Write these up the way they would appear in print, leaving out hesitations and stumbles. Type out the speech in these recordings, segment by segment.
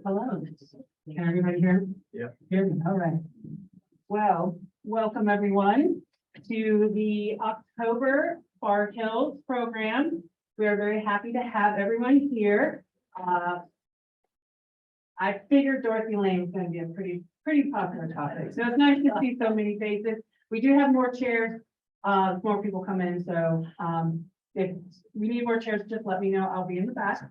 Hello. Can everybody hear me? Yeah. Hear me, all right. Well, welcome everyone to the October Far Hills program. We are very happy to have everyone here. I figured Dorothy Lane is going to be a pretty popular topic, so it's nice to see so many faces. We do have more chairs, more people come in, so if we need more chairs, just let me know. I'll be in the back.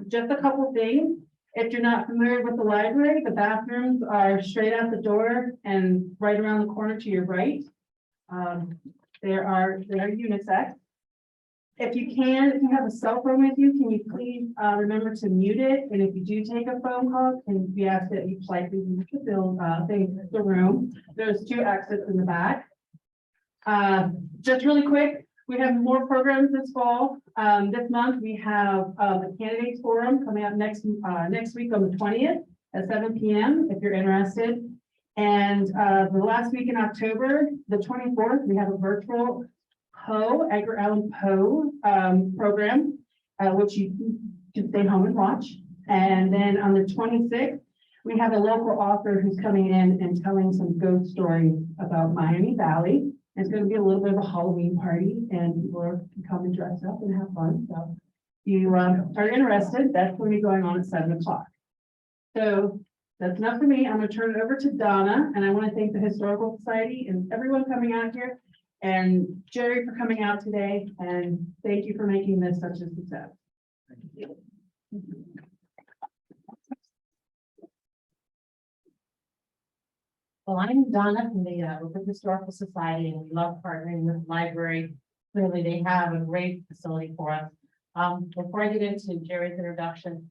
Just a couple things. If you're not familiar with the library, the bathrooms are straight out the door and right around the corner to your right. They are unisex. If you have a cell phone with you, can you please remember to mute it? And if you do take a phone call, can we ask that you politely leave the room? There's 2 exits in the back. Just really quick, we have more programs this fall. This month we have the candidates forum coming up next week on the 20th at 7 p.m. if you're interested. And the last week in October, the 24th, we have a virtual Edgar Allan Poe program, which you can stay home and watch. And then on the 26th, we have a local author who's coming in and telling some ghost stories about Miami Valley. It's going to be a little bit of a Halloween party, and people are coming dressed up and have fun. So if you are interested, that's going to be going on at 7 o'clock. So that's enough for me. I'm going to turn it over to Donna, and I want to thank the Historical Society and everyone coming out here, and Jerry for coming out today, and thank you for making this such a success. Thank you. Well, I'm Donna from the Oakwood Historical Society, and we love partnering with the library. Clearly, they have a great facility for us. Before I get into Jerry's introduction,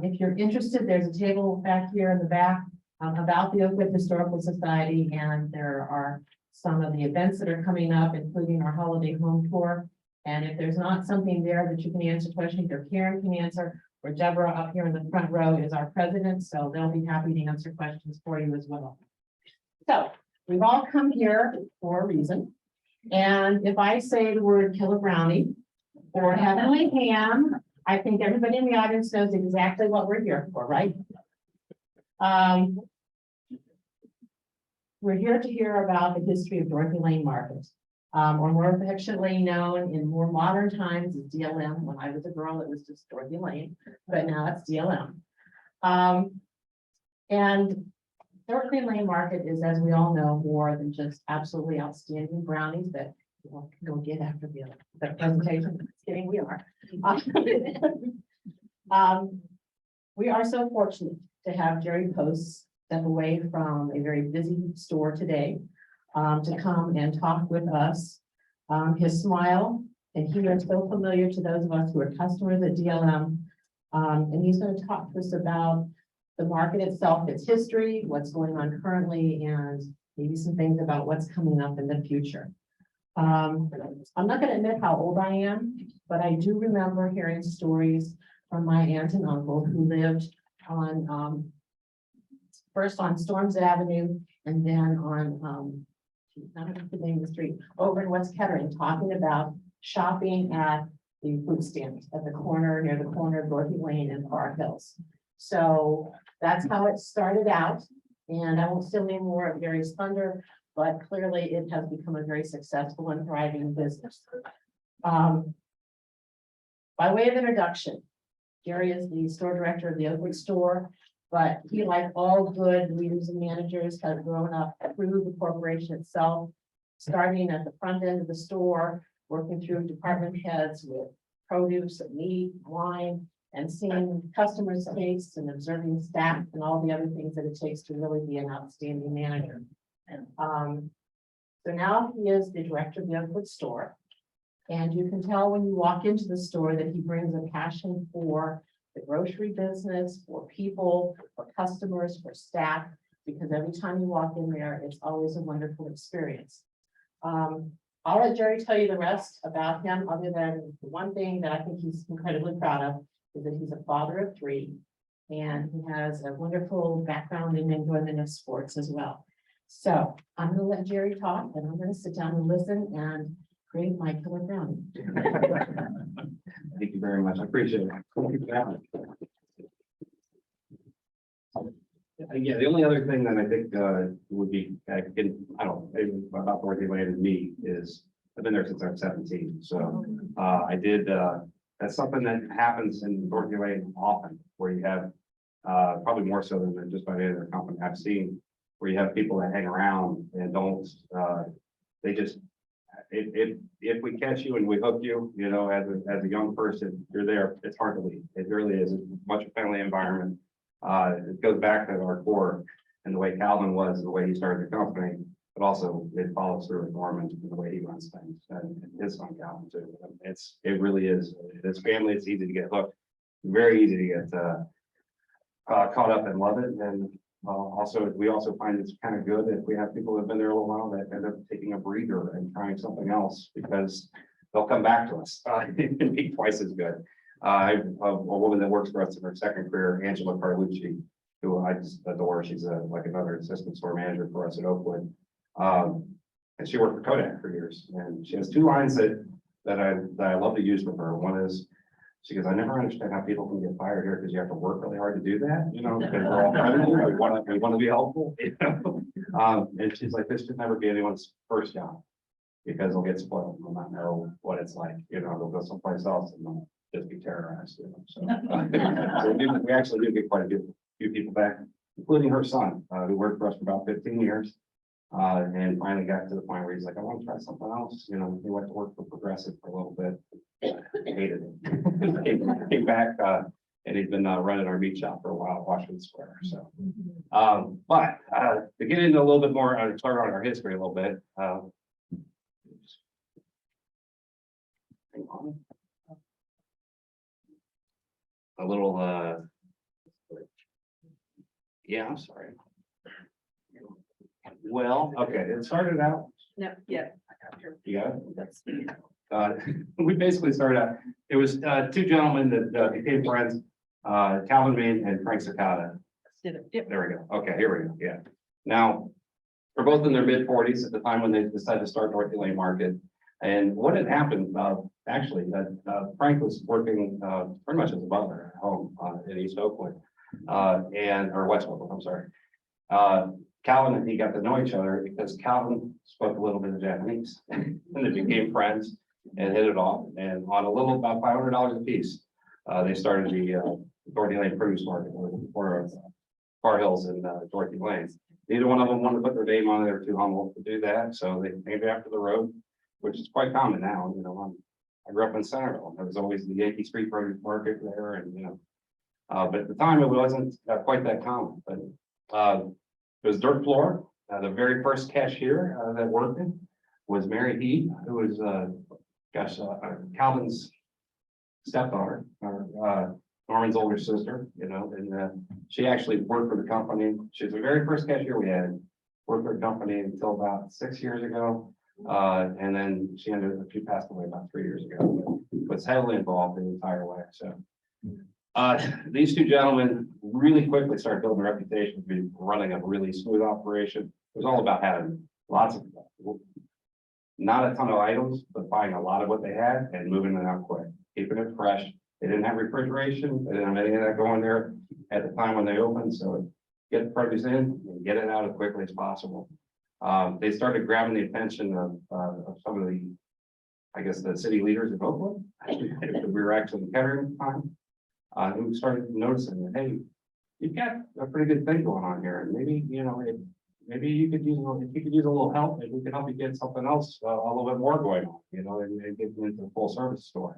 if you're interested, there's a table back here in the back about the Oakwood Historical Society, and there are some of the events that are coming up, including our holiday home tour. And if there's not something there that you can answer questions, or Karen can answer, or Deborah up here in the front row is our president, so they'll be happy to answer questions for you as well. So we've all come here for a reason. And if I say the word killer brownie or heavenly ham, I think everybody in the audience knows exactly what we're here for, right? We're here to hear about the history of Dorothy Lane Market, or more affectionately known in more modern times as DLM. When I was a girl, it was just Dorothy Lane, but now it's DLM. And Dorothy Lane Market is, as we all know, more than just absolutely outstanding brownies that you all can go get after the presentation. Just kidding, we are. We are so fortunate to have Jerry Post step away from a very busy store today to come and talk with us. His smile and humor is so familiar to those of us who are customers at DLM. And he's going to talk to us about the market itself, its history, what's going on currently, and maybe some things about what's coming up in the future. I'm not going to admit how old I am, but I do remember hearing stories from my aunt and uncle who lived on first on Storms Avenue and then on I don't know the name of the street over in West Kettering, talking about shopping at the food stand at the corner near the corner of Dorothy Lane and Far Hills. So that's how it started out, and I won't steal any more of Gary's thunder, but clearly it has become a very successful and thriving business. By way of introduction, Gary is the store director of the Oakwood store, but he, like all good leaders and managers, has grown up through the corporation itself, starting at the front end of the store, working through department heads with produce and meat, wine, and seeing customers' tastes and observing staff and all the other things that it takes to really be an outstanding manager. So now he is the director of the Oakwood store. And you can tell when you walk into the store that he brings a passion for the grocery business, for people, for customers, for staff, because every time you walk in there, it's always a wonderful experience. I'll let Jerry tell you the rest about him, other than the one thing that I think he's incredibly proud of is that he's a father of 3, and he has a wonderful background in enjoyment of sports as well. So I'm going to let Jerry talk, and I'm going to sit down and listen, and create my killer brownie. Thank you very much. I appreciate it. Yeah, the only other thing that I think would be, I don't know, maybe about Dorothy Lane and me is, I've been there since I'm 17. So I did, that's something that happens in Dorothy Lane often, where you have probably more so than just by any other company I've seen, where you have people that hang around and don't, they just, if we catch you and we hook you, you know, as a young person, you're there, it's hard to leave. It really is much a family environment. It goes back to our core and the way Calvin was, and the way he started the company, but also it follows through with Norman and the way he runs things, and his son Calvin too. It really is. It's family. It's easy to get hooked. Very easy to get caught up and love it. And we also find it's kind of good if we have people that have been there a little while that end up taking a breather and trying something else, because they'll come back to us. It can be twice as good. I have a woman that works for us in her second career, Angela Carlucci, who I just adore. She's like another assistant store manager for us at Oakwood. And she worked for Kodak for years. And she has two lines that I love to use with her. One is, she goes, I never understand how people can get fired here because you have to work really hard to do that, you know, because we're all friendly, we want to be helpful, you know. And she's like, this should never be anyone's first job, because they'll get spoiled and they'll not know what it's like, you know, they'll go someplace else and they'll just be terrorized, you know. So, so we actually do get quite a few people back, including her son, who worked for us for about 15 years. And finally got to the point where he's like, I want to try something else. You know, he went to work for Progressive for a little bit. Hated it. Came back, and he's been running our meat shop for a while, Washington Square. So, but to get into a little bit more, start on our history a little bit. Hang on. A little, yeah, I'm sorry. Well, okay, it started out. No, yeah. You got it? We basically started out, it was two gentlemen that became friends, Calvin Main and Frank Cicada. There we go. Okay, here we go. Yeah. Now, we're both in their mid-40s at the time when they decided to start Dorothy Lane Market. And what had happened, actually, that Frank was working pretty much as a butler at home in East Oakwood, or West Oakwood, I'm sorry. Calvin and he got to know each other because Calvin spoke a little bit of Japanese and they became friends and hit it off. And on a little, about $500 a piece, they started the Dorothy Lane Produce Market for Far Hills and Dorothy Lane. Neither one of them wanted to put their name on it. They were too humble to do that. So they named after the road, which is quite common now. You know, I grew up in Centerville. There was always the Yankee Street Produce Market there. And, you know, but at the time it wasn't quite that common. But it was dirt floor. The very first cashier that worked in was Mary Heath, who was, Calvin's stepdaughter, or Norman's older sister, you know, and she actually worked for the company. She was the very first cashier we had, worked for the company until about 6 years ago. And then she passed away about 3 years ago, but was heavily involved the entire way. So these two gentlemen really quickly started building a reputation to be running a really smooth operation. It was all about having lots of, not a ton of items, but buying a lot of what they had and moving it out quick, keeping it fresh. They didn't have refrigeration. They didn't have any of that going there at the time when they opened. So get the produce in and get it out as quickly as possible. They started grabbing the attention of some of the, I guess, the city leaders of Oakwood. We were actually in Kettering at the time. Who started noticing that, hey, you've got a pretty good thing going on here, and maybe, you know, maybe you could use a little help, maybe we could help you get something else a little bit more going on, you know, and get into a full service store.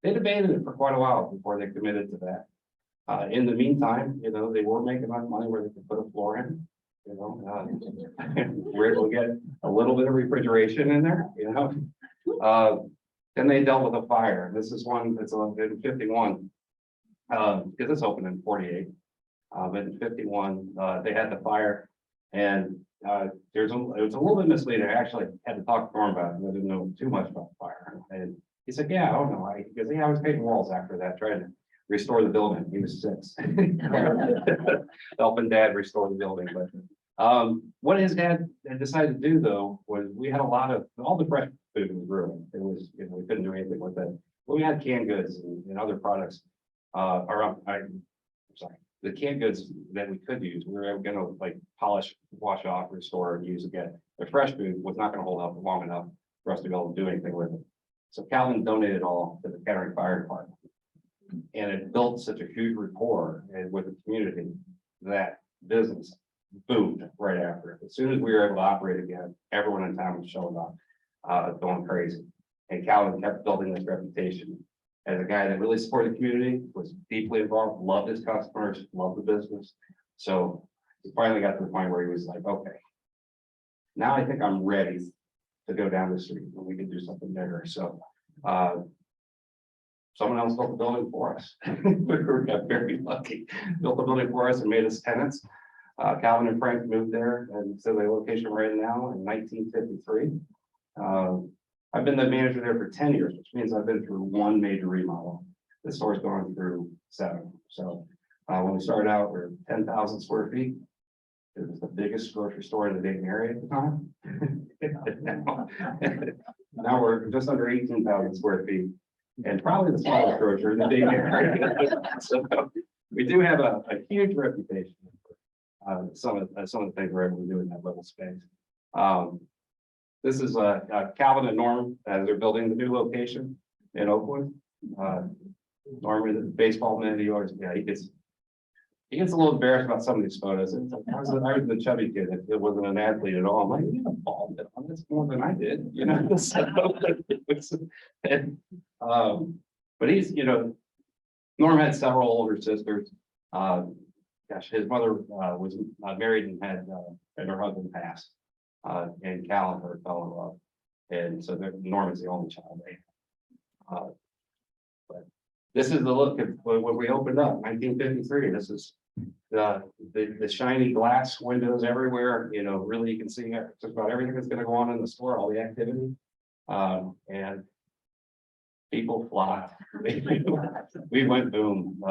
They debated it for quite a while before they committed to that. In the meantime, you know, they were making enough money where they could put a floor in, you know, we're able to get a little bit of refrigeration in there, you know. Then they dealt with a fire. This is one that's in 51, because it's open in 48. But in 51, they had the fire, and it was a little bit misleading. I actually had to talk to Norm about it. I didn't know too much about the fire. And he said, "Yeah, I don't know." Because I was painting walls after that, trying to restore the building. He was 6, helping Dad restore the building. But What his dad had decided to do though, was we had a lot of, all the fresh food was ruined. It was, we couldn't do anything with it. But we had canned goods and other products, I'm sorry, the canned goods that we could use, we were gonna like polish, wash off, restore and use again. The fresh food was not gonna hold up long enough for us to be able to do anything with it. So Calvin donated all to the Kettering Fire Department. And it built such a huge rapport with the community that business boomed right after it. As soon as we were able to operate again, everyone in town was showing up, going crazy. And Calvin kept building this reputation as a guy that really supported the community, was deeply involved, loved his customers, loved the business. So he finally got to the point where he was like, okay, now I think I'm ready to go down the street and we can do something bigger. So, someone else built the building for us. We got very lucky, built the building for us and made us tenants. Calvin and Frank moved there and so the location we're in now in 1953. I've been the manager there for 10 years, which means I've been through one major remodel. The store's gone through 7. So when we started out, we we're 10,000 square feet. It was the biggest grocery store in the Dayton area at the time. Now we're just under 18,000 square feet and probably the smallest grocer in the Dayton area. So we do have a huge reputation. Some of the things we're able to do in that little space. This is Calvin and Norm as they're building the new location in Oakwood. Norm is a baseball man. He always, yeah, he gets a little embarrassed about some of these photos. It's like, I was the chubby kid that wasn't an athlete at all. I'm like, you have a ball, that's more than I did, you know. But he's, you know, Norm had several older sisters. Gosh, his mother was married and had her husband passed. And Cal and her fell in love. And so Norm is the only child they have. But this is the look of when we opened up, 1953. This is the shiny glass windows everywhere. You know, really you can see just about everything that's going to go on in the store, all the activity. And people flocked. We went boom.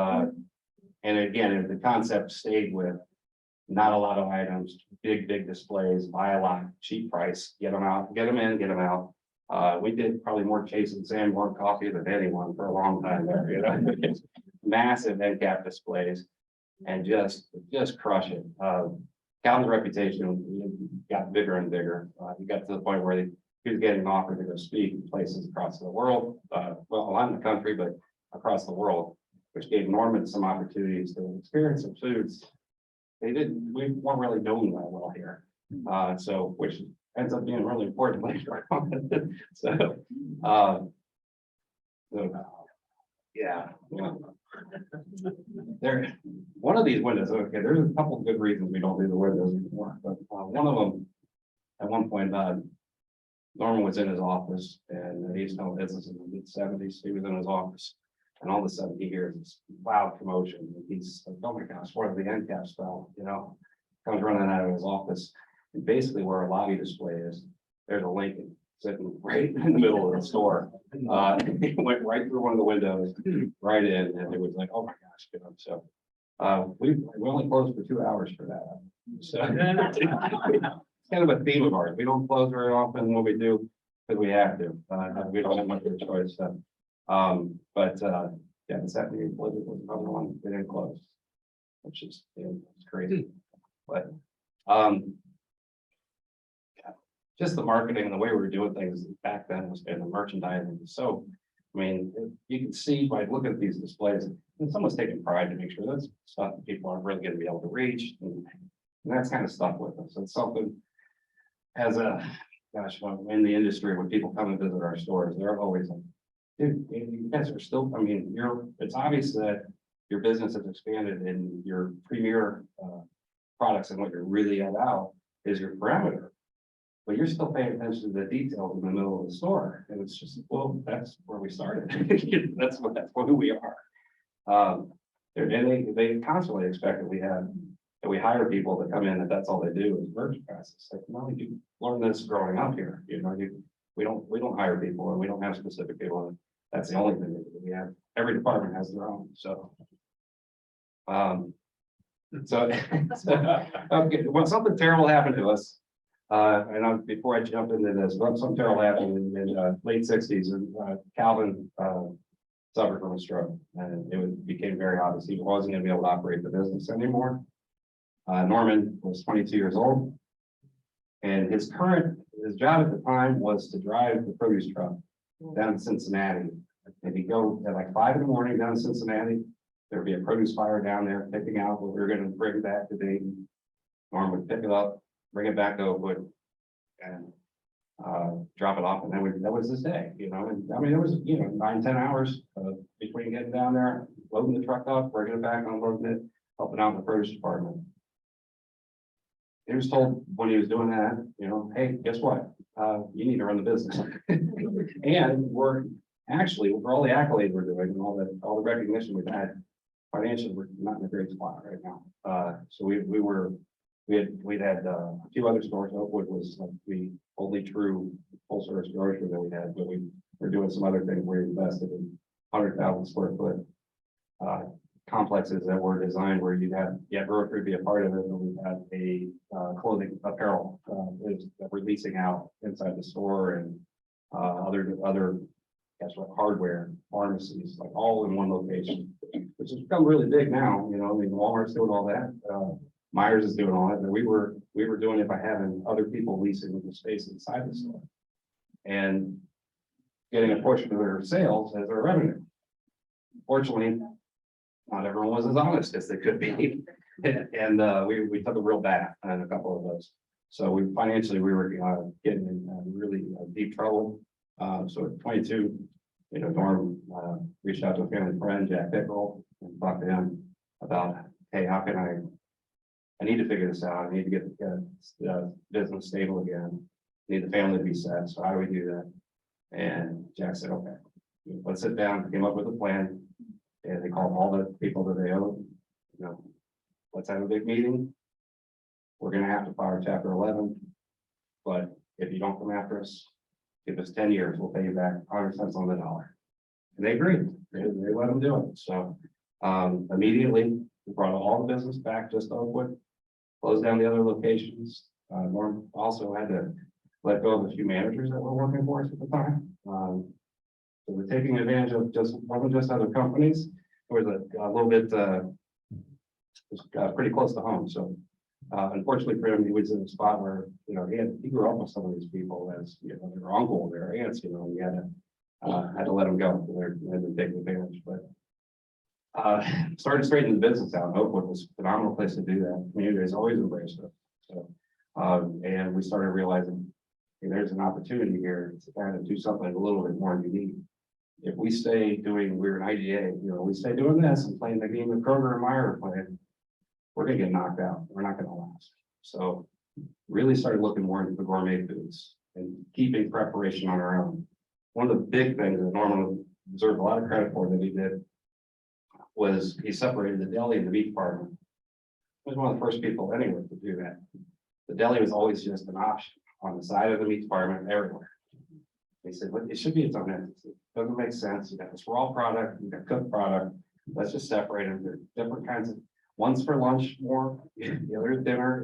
And again, the concept stayed with not a lot of items, big displays, buy a lot, cheap price, get them out, get them in, get them out. We did probably more Chase and Sanborn coffee than anyone for a long time there, you know. Massive end cap displays and just crush it. Calvin's reputation got bigger and bigger. He got to the point where he was getting offered to go speak in places across the world, well, not in the country, but across the world, which gave Norman some opportunities to experience some foods we weren't really known that well here. So which ends up being really important later on. So yeah, there one of these windows, okay, there's a couple of good reasons we don't do the windows anymore, but one of them at one point Norman was in his office and he's done business in the mid-70s. He was in his office. And all of a sudden he hears this loud commotion. And he's like, oh my gosh, what are the end caps fell? You know, comes running out of his office. And basically where our lobby display is, there's a Lincoln sitting right in the middle of the store. He went right through one of the windows, right in, and it was like, oh my gosh, you know. So we only closed for 2 hours for that. So it's kind of a theme of ours. We don't close very often when we do, because we have to. We don't have much of a choice. Yeah, the Saturday was another one they didn't close, which is it's crazy. But just the marketing and the way we were doing things back then was and the merchandising. So I mean, you can see by looking at these displays, and someone's taking pride to make sure that's stuff that people aren't really going to be able to reach, and that's kind of stuff with us. It's something as a gosh, when in the industry, when people come and visit our stores, they're always like, dude, you guys are still, I mean, it's obvious that your business has expanded and your premier products and what you're really about is your parameter. But you're still paying attention to the details in the middle of the store. And it's just, well, that's where we started. that's who we are. And they constantly expect that we hire people to come in, that's all they do is merchandise. It's like, no, you learn this growing up here. You know, we don't hire people and we don't have specific people. And that's the only thing that we have. Every department has their own. So So, okay, when something terrible happened to us, before I jump into this, when something terrible happened in late sixties, and Calvin suffered from a stroke, and became very obvious he wasn't going to be able to operate the business anymore. Norman was 22 years old, and his job at the time was to drive the produce truck down to Cincinnati. And he'd go at like 5 a.m. down to Cincinnati. There'd be a produce buyer down there picking out what we were going to bring back to Dayton. Norm would pick it up, bring it back to Oakwood, and drop it off, and that was his day, you know. And I mean, it was 9-10 hours between getting down there, loading the truck up, bringing it back, unloading it, helping out in the produce department. He was told when he was doing that, hey, guess what? You need to run the business. And we're actually, for all the accolades we're doing and all the recognition we've had, financially, we're not in a great spot right now. So we'd had a few other stores. Oakwood was like the only true full service grocery that we had, but we were doing some other things. We invested in 100,000 square foot complexes that were designed where you'd have grocery be a part of it, and we had a clothing apparel that we're leasing out inside the store, and other hardware, pharmacies, like all in one location, which has become really big now. I mean, Walmart's doing all that. Myers is doing all that, but we were doing it by having other people leasing the space inside the store and getting a portion of their sales as their revenue. Fortunately, not everyone was as honest as they could be. And we took a real bath on a couple of those. So financially, we were getting in really deep trouble. So at 22, Norm reached out to a family friend, Jack Pickrell, and talked to him about, hey, how can I need to figure this out. I need to get the business stable again. I need the family to be set. So how do we do that? And Jack said, okay, let's sit down, came up with a plan. And they called all the people that they owed. Let's have a big meeting. We're going to have to file Chapter 11. But if you don't come after us, give us 10 years, we'll pay you back 100 cents on the dollar. And they agreed. They let them do it. So immediately, we brought all the business back just to Oakwood, closed down the other locations. Norm also had to let go of a few managers that were working for us at the time. So we're taking advantage of wasn't just other companies. It was a little bit pretty close to home. So unfortunately for him, he was in a spot where he grew up with some of these people as their uncle, their aunts. We had to let them go. They've been taking advantage, but started straightening the business out. Oakwood was a phenomenal place to do that. The community has always embraced it. So and we started realizing there's an opportunity here to kind of do something a little bit more unique. If we stay doing, we're an IGA, we stay doing this and playing the game that Kroger and Meyer are playing, we're going to get knocked out. We're not going to last. So really started looking more into the gourmet foods and keeping preparation on our own. One of the big things that Norman deserved a lot of credit for that he did was he separated the deli and the meat department. He was one of the first people anywhere to do that. The deli was always just an option on the side of the meat department everywhere. He said, well, it should be its own entity. Doesn't make sense. You got this raw product, you got cooked product. Let's just separate them. There's different kinds of, one's for lunch more, the other is dinner,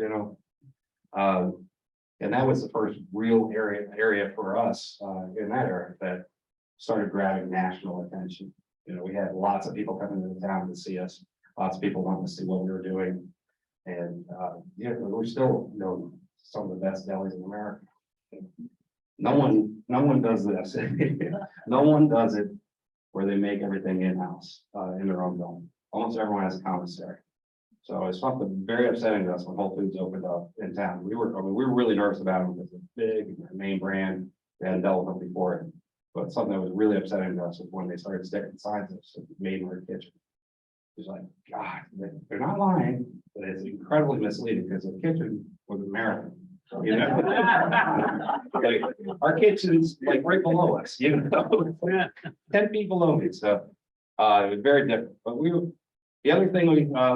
and that was the first real area for us in that area that started grabbing national attention. We had lots of people coming into town to see us, lots of people wanting to see what we were doing. And we're still some of the best delis in America. No one does this. No one does it where they make everything in-house in their own building. Almost everyone has a commissary. So it's something very upsetting to us when Whole Foods opened up in town. We were really nervous about them because it's big, name brand. We hadn't dealt with them before. But something that was really upsetting to us was when they started sticking signs that said made in our kitchen. It's like, God, they're not lying, but it's incredibly misleading because the kitchen was in Maryland. Like, our kitchen's like right below us, 10 feet below me. So it was very different. But the other thing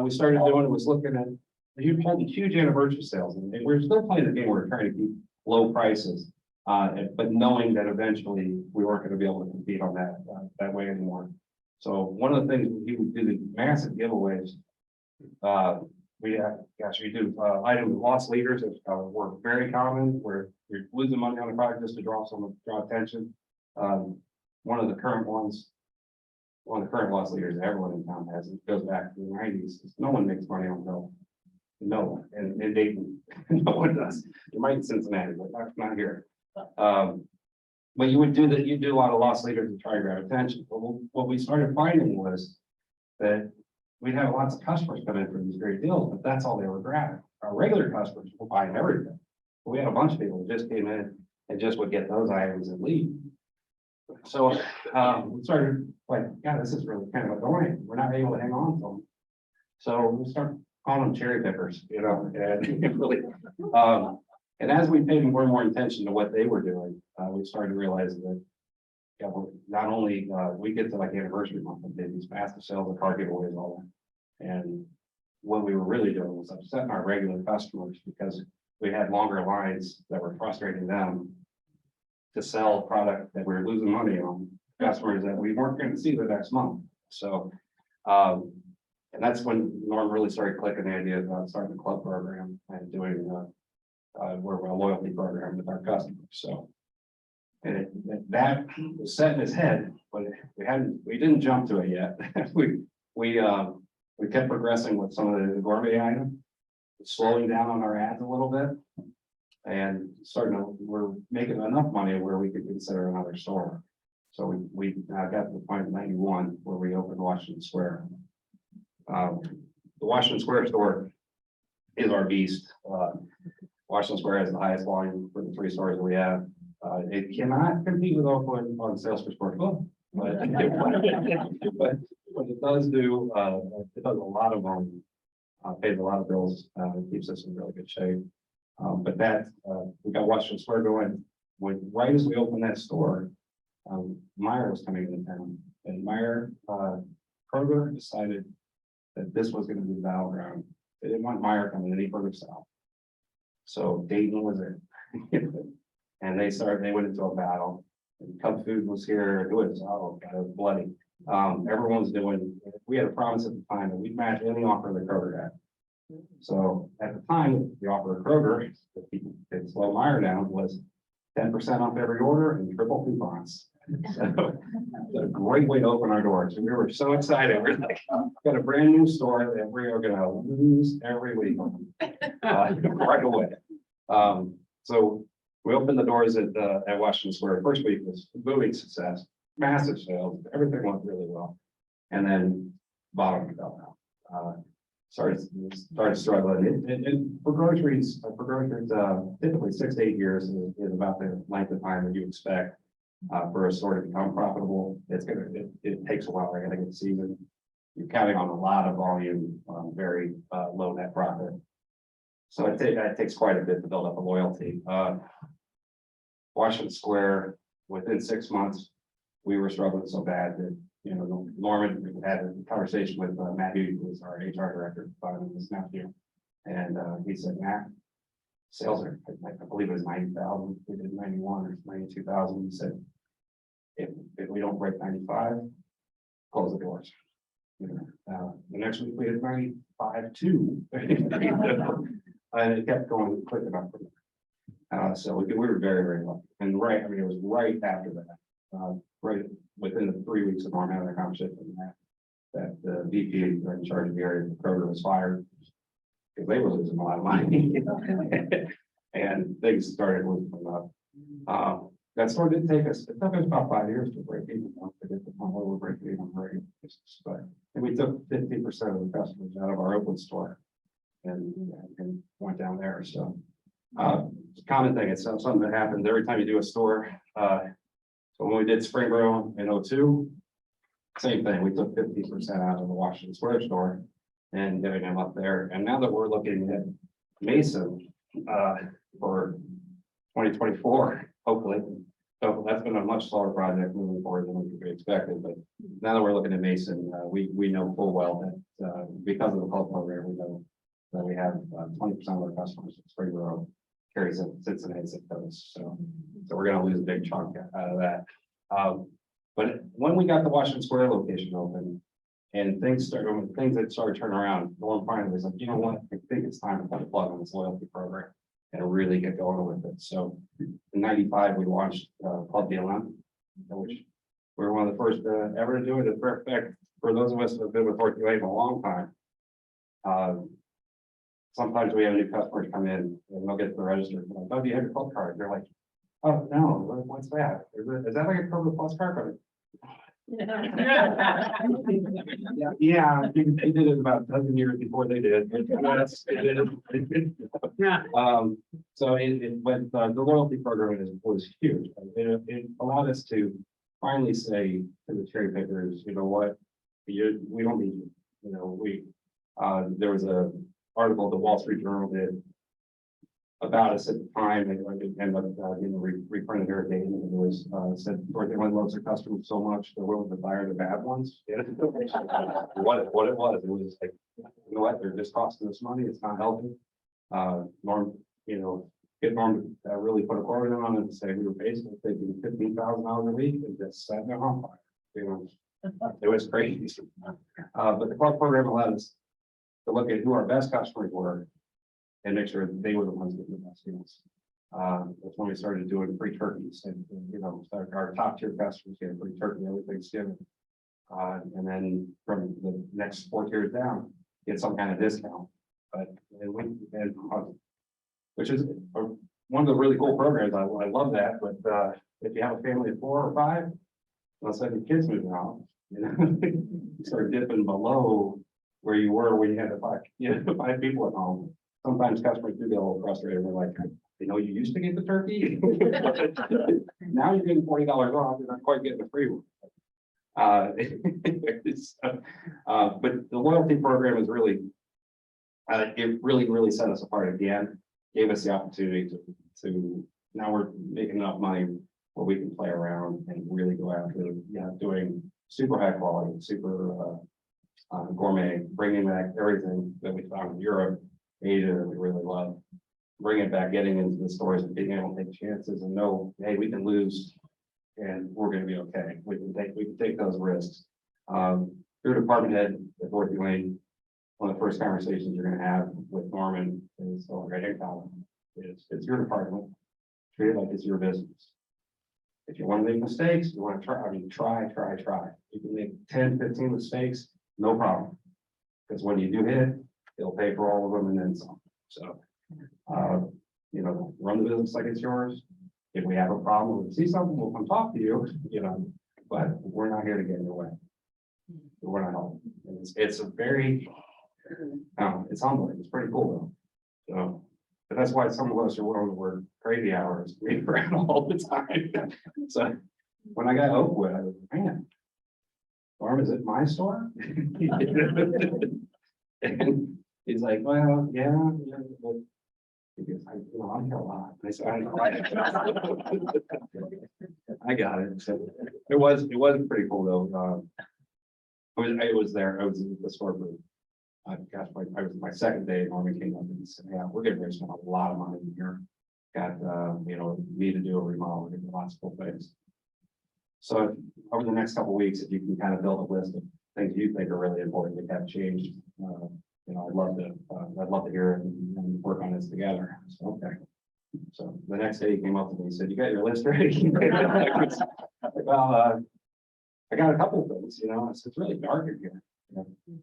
we started doing was looking at holding huge anniversary sales, and we're still playing the game. We're trying to keep low prices, but knowing that eventually we weren't going to be able to compete on that way anymore. So one of the things we would do, the massive giveaways, we do, item loss leaders, were very common, where you're losing money on the product just to draw attention. One of the current loss leaders that everyone in town has, it goes back to the 90s. No one makes money on milk. No one, and in Dayton, no one does. You might in Cincinnati, but not here. But you would do that, you do a lot of loss leaders to try to grab attention. But what we started finding was that we'd have lots of customers come in for these great deals, but that's all they were grabbing. Our regular customers were buying everything. But we had a bunch of people that just came in and just would get those items and leave. So we started like, yeah, this is really kind of annoying. We're not able to hang on to them. So we start calling them cherry pickers, you know, and really, and as we paid more and more attention to what they were doing, we started to realize that, yeah, not only we get to like anniversary month and did these massive sales of car giveaways, all that, and what we were really doing was upsetting our regular customers because we had longer lines that were frustrating them to sell product that we were losing money on customers that we weren't going to see the next month. So, and that's when Norm really started clicking the idea of starting a club program and doing a loyalty program with our customers. So, and that was set in his head, but we didn't jump to it yet. we kept progressing with some of the gourmet items, slowing down on our ads a little bit, and we're making enough money where we could consider another store. So we got to the point in 91 where we opened Washington Square. The Washington Square store is our beast. Washington Square has the highest volume for the 3 stores that we have. It cannot compete with Oakwood on sales per square foot, but what it does do, it does a lot of volume, pays a lot of bills, keeps us in really good shape. But we got Washington Square going. Right as we opened that store, Meyer was coming into town, and Meyer Kroger decided that this was going to be the battleground. They didn't want Meyer coming any further south. So Dayton was it. And they went into a battle. And Cub Food was here. It was, oh God, it was bloody. Everyone's we had a promise at the time that we'd match any offer that Kroger had. So at the time, the offer of Kroger, that people could slow Meyer down, was 10% off every order and triple coupons. So it's a great way to open our doors. And we were so excited. We're like, got a brand new store that we are going to lose every week right away. So we opened the doors at Washington Square. First week was a booming success, massive sales, everything went really well. And then bottom fell out. Started struggling. And for groceries, typically 6 to 8 years is about the length of time that you expect for a store to become profitable. It takes a while. I gotta get seasoned. You're counting on a lot of volume, very low net profit. So it takes quite a bit to build up a loyalty. Washington Square, within 6 months, we were struggling so bad that, you know, Norman had a conversation with Matt Hughes, who was our HR director this nephew. And he said, Matt, sales are, I believe it was 90,000. We did 91 or 92,000. He said, if we don't break 95, close the doors. You know, the next week we had 95 too. And it kept going quick enough for me. So we were very, very lucky. And right, I mean, it was right after that, right within the 3 weeks of Norm having a conversation with that the VP in charge of the area of Kroger was fired because they were losing a lot of money. And things started losing up. That store did take us, it took us about 5 years to break even, to get the point where we're breaking even very business. But and we took 50% of the customers out of our Oakwood store and went down there. So it's a common thing. It's something that happens every time you do a store. So when we did Springboro in 02, same thing. We took 50% out of the Washington Square store and getting them up there. And now that we're looking at Mason for 2024, hopefully. So that's been a much slower project moving forward than we could be expected. But now that we're looking at Mason, we know full well that because of the pulp program, we know that we have 20% of our customers at Springboro carries a Cincinnati zip codes. So we're going to lose a big chunk out of that. But when we got the Washington Square location open, And things that started turning around, Norm finally was like, you know what, I think it's time to put a plug on this loyalty program and really get going with it. So in '95, we launched Club BLM, which we were one of the first ever to do it. In fact, for those of us who have been with Dorothy Lane a long time, sometimes we have new customers come in and they'll get to the register. And like, oh, do you have your club card? They're like, oh, no, what's that? Is that like a Cobra Plus card? Yeah, I think they did it about a dozen years before they did. Yeah. So but the loyalty program was huge. It allowed us to finally say to the cherry pickers, you know what, we don't need you. You know, there was a article the Wall Street Journal did about us at the time, and I didn't end up reprinted here at Dayton, and it was said Dorothy Lane loves her customers so much they're willing to fire the bad ones. What it was like, you know what, they're just costing us money, it's not helping. Norm, get Norm to really put a quote on it and say we were basically taking $15,000 a week and just setting it on fire. It was crazy. But the club program allowed us to look at who our best customers were and make sure that they were the ones getting the best deals. That's when we started doing free turkeys, and our top tier customers get a free turkey every Thanksgiving. And then from the next 4 tiers down, get some kind of discount. Which is one of the really cool programs. I love that. But if you have a family of 4 or 5, let's say the kids moving out, you start dipping below where you were when you had 5 people at home. Sometimes customers do get a little frustrated. They're like, you used to get the turkey. Now you're getting $40 off. You're not quite getting the free one. But the loyalty program is really, it really set us apart again. Gave us the opportunity to now we're making enough money where we can play around and really go after doing super high quality, super gourmet, bringing back everything that we found in Europe, Asia that we really love, bring it back, getting into the stores and being able to take chances and know, hey, we can lose and we're going to be okay. We can take those risks. Your department head at Dorothy Lane, one of the first conversations you're going to have with Norman is, oh, right here, Colin, it's your department. Treat it like it's your business. If you want to make mistakes, you want to try. Try. You can make 10, 15 mistakes, no problem. Because when you do hit, it'll pay for all of them and then some. So, run the business like it's yours. If we have a problem, if we see something, we'll come talk to you, but we're not here to get in your way. We're not helping. It's a very, it's humbling. It's pretty cool though. So, but that's why some of us are willing to work crazy hours, waiting around all the time. So when I got Oakwood, I was like, man, Norm, is it my store? And he's like, well, yeah, but because I'm here a lot. I said, I got it. So it was pretty cool though. I was there. I was in the store for, gosh, I was my second day. Norman came up and he said, yeah, we're getting ready to spend a lot of money here. Got me to do a remodel, we're doing lots of cool things. So over the next couple of weeks, if you can kind of build a list of things you think are really important to have changed, I'd love to hear it and work on this together. So, okay. So the next day he came up to me and said, you got your list ready? Well, I got a couple of things, I said, it's really dark in here.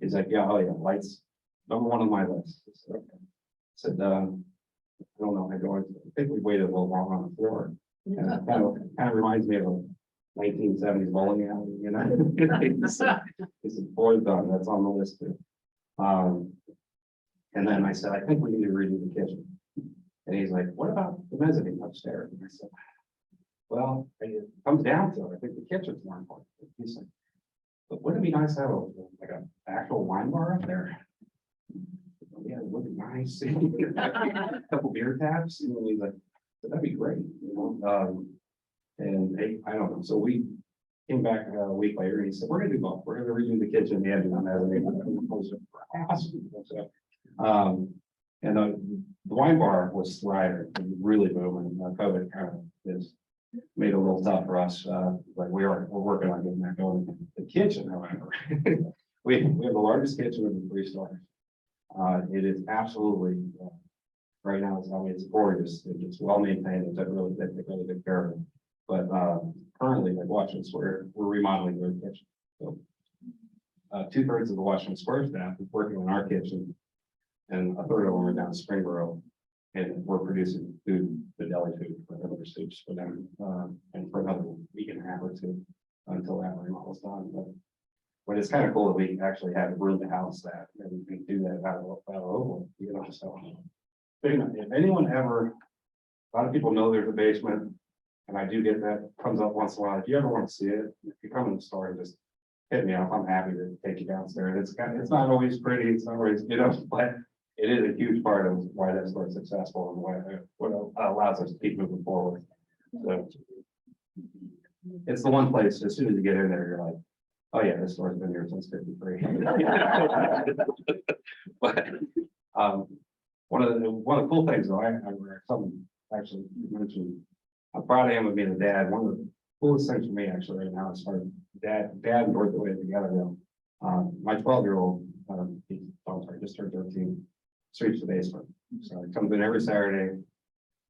He's like, yeah, oh yeah, lights, number 1 on my list. I said, okay. I said, I don't know, I think we waited a little long on the floor. And it kind of reminds me of a 1970s bowling alley, He said, boys done, that's on the list too. And then I said, I think we need to redo the kitchen. And he's like, what about the mezzanine upstairs? And I said, well, it comes down to it. I think the kitchen's more important. He's like, but wouldn't it be nice to have like an actual wine bar up there? Yeah, it would be nice. A couple beer taps. And he's like, that'd be great. And I don't know. So we came back a week later and he said, we're going to do both. We're going to redo the kitchen and the mezzanine. And the wine bar was thriving, really booming. COVID kind of is made it a little tough for us. But we're working on getting that going. The kitchen, however, We have the largest kitchen in the 3 stars. It is absolutely, right now, it's gorgeous. It's well maintained. It's really, they take really good care of it. But, currently, like Washington Square, we're remodeling their kitchen. So, 2/3 of the Washington Square staff is working in our kitchen, and 1/3 of them are down in Springboro. And we're producing food, the deli food for other soups for them, and for another week and a half or two until that remodel's done. But it's kind of cool that we actually have room to house that and we can do that out of Oakwood, you know, so. If anyone ever, a lot of people know there's a basement, and I do get that, comes up once in a while. If you ever want to see it, if you come in the store, just hit me up. I'm happy to take you downstairs. It's not always pretty, it's not always, you know, but it is a huge part of why that store is successful and what allows us to keep moving forward. So it's the one place, as soon as you get in there, you're like, oh yeah, this store's been here since '53. But one of the cool things though, something actually you mentioned, how proud I am of being a dad. One of the coolest things for me actually right now is starting dad and Dorothy Lane together now. My 12-year-old, just turned 13. Sweeps the basement. So he comes in every Saturday,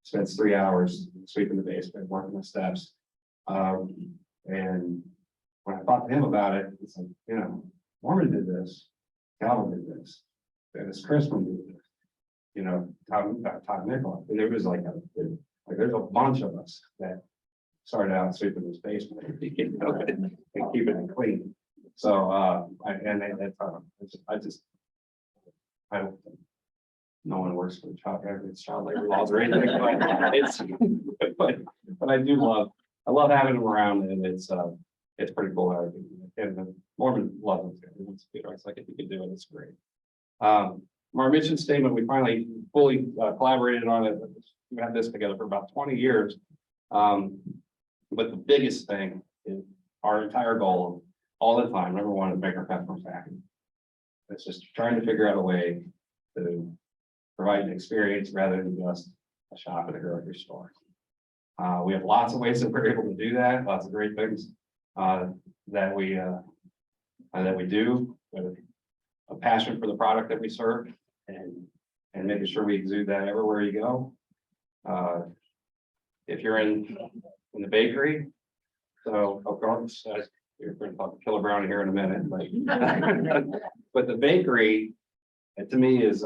spends 3 hours sweeping the basement, working the steps. And when I talked to him about it, it's like, you know, Norman did this, Calvin did this, Dennis Chrisman did this, you know, Todd Nicholas. And there was there's a bunch of us that started out sweeping this basement, you know, and keeping it clean. So I don't think no one works for child labor laws or anything, but it's but I love having them around, and it's pretty cool. And Mormon loves it. It's like if you could do it, it's great. Our mission statement, we finally fully collaborated on it. We had this together for about 20 years. But the biggest thing is our entire goal all the time, number one, is make our customers happy. It's just trying to figure out a way to provide an experience rather than just a shop at a grocery store. We have lots of ways that we're able to do that, lots of great things that we do, with a passion for the product that we serve, and making sure we exude that everywhere you go. If you're in the bakery, so of course, you're going to talk to Killer Brownie here in a minute, but the bakery, to me, is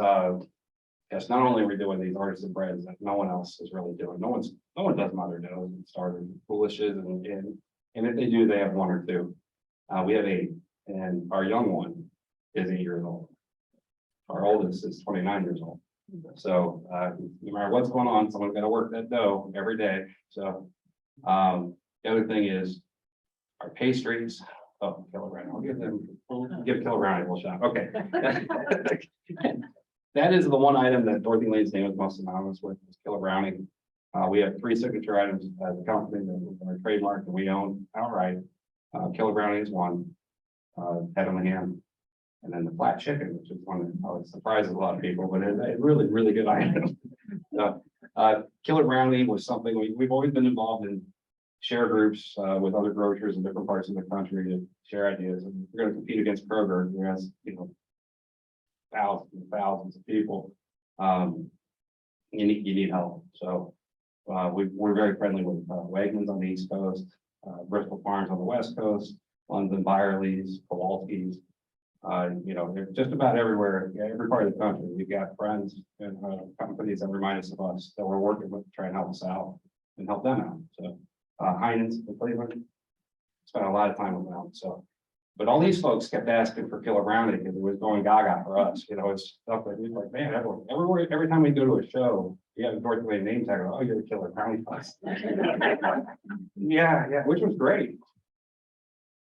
yes, not only are we doing these artisan breads that no one else is really doing. No one does mother doughs and starters and foolishes, and if they do, they have 1 or 2. We have 8, and our young one is 8 years old. Our oldest is 29 years old. So no matter what's going on, someone's got to work that dough every day. So the other thing is our pastries. Oh, Killer Brownie. We'll give Killer Brownie a little shot. Okay. That is the one item that Dorothy Lane's name is most synonymous with, is Killer Brownie. We have 3 signature items as a company that are trademarked and we own outright. Killer Brownie is one, head on the ham, and then the flat chicken, which is one that probably surprises a lot of people, but it's a really, really good item. Killer Brownie was something we've always been involved in share groups with other grocers in different parts of the country to share ideas. And we're going to compete against Kroger, who has, you know, thousands and thousands of people. You need help. So we're very friendly with Wegmans on the East Coast, Bristol Farms on the West Coast, London Byerly's, Kowalski's. You know, they're just about everywhere, every part of the country. We've got friends and companies that remind us of us that we're working with to try and help us out and help them out. So Heinen's in Cleveland, spent a lot of time with them. So, but all these folks kept asking for Killer Brownie because it was going gaga for us. You know, it's stuff that we like, man, everywhere, every time we go to a show, you have a Dorothy Lane name tag. Oh, you're the Killer Brownie place. Yeah, which was great.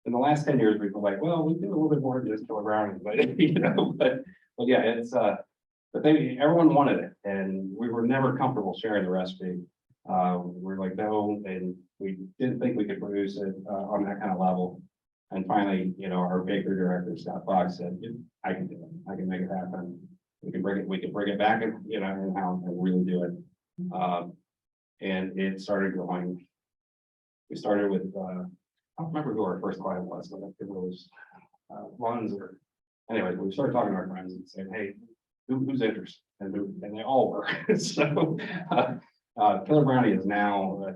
In the last 10 years, we've been like, well, we do a little bit more than just Killer Brownie, but you know, but yeah, it's but everyone wanted it, and we were never comfortable sharing the recipe. We're like, no, and we didn't think we could produce it on that kind of level. And finally, you know, our bakery director, Scott Fox, said, I can do it. I can make it happen. We can bring it back and, you know, in-house and really do it. And it started going. We started with, I don't remember who our first client was, but it was Lunds or anyway, we started talking to our friends and saying, hey, who's interested? And they all were. So, Killer Brownie is now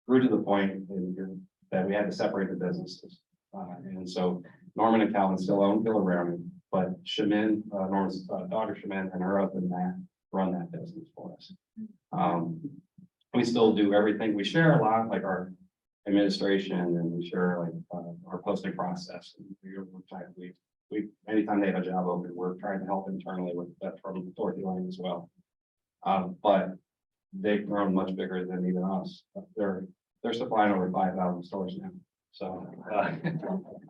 grew to the point that we had to separate the businesses. And so Norman and Calvin still own Killer Brownie, but Shamin, Norman's daughter Shamin and her husband Matt run that business for us. We still do everything. We share a lot, like our administration, and we share like our posting process. And we anytime they have a job open, we're trying to help internally with that from Dorothy Lane as well. But they've grown much bigger than even us. They're supplying over 5,000 stores now. So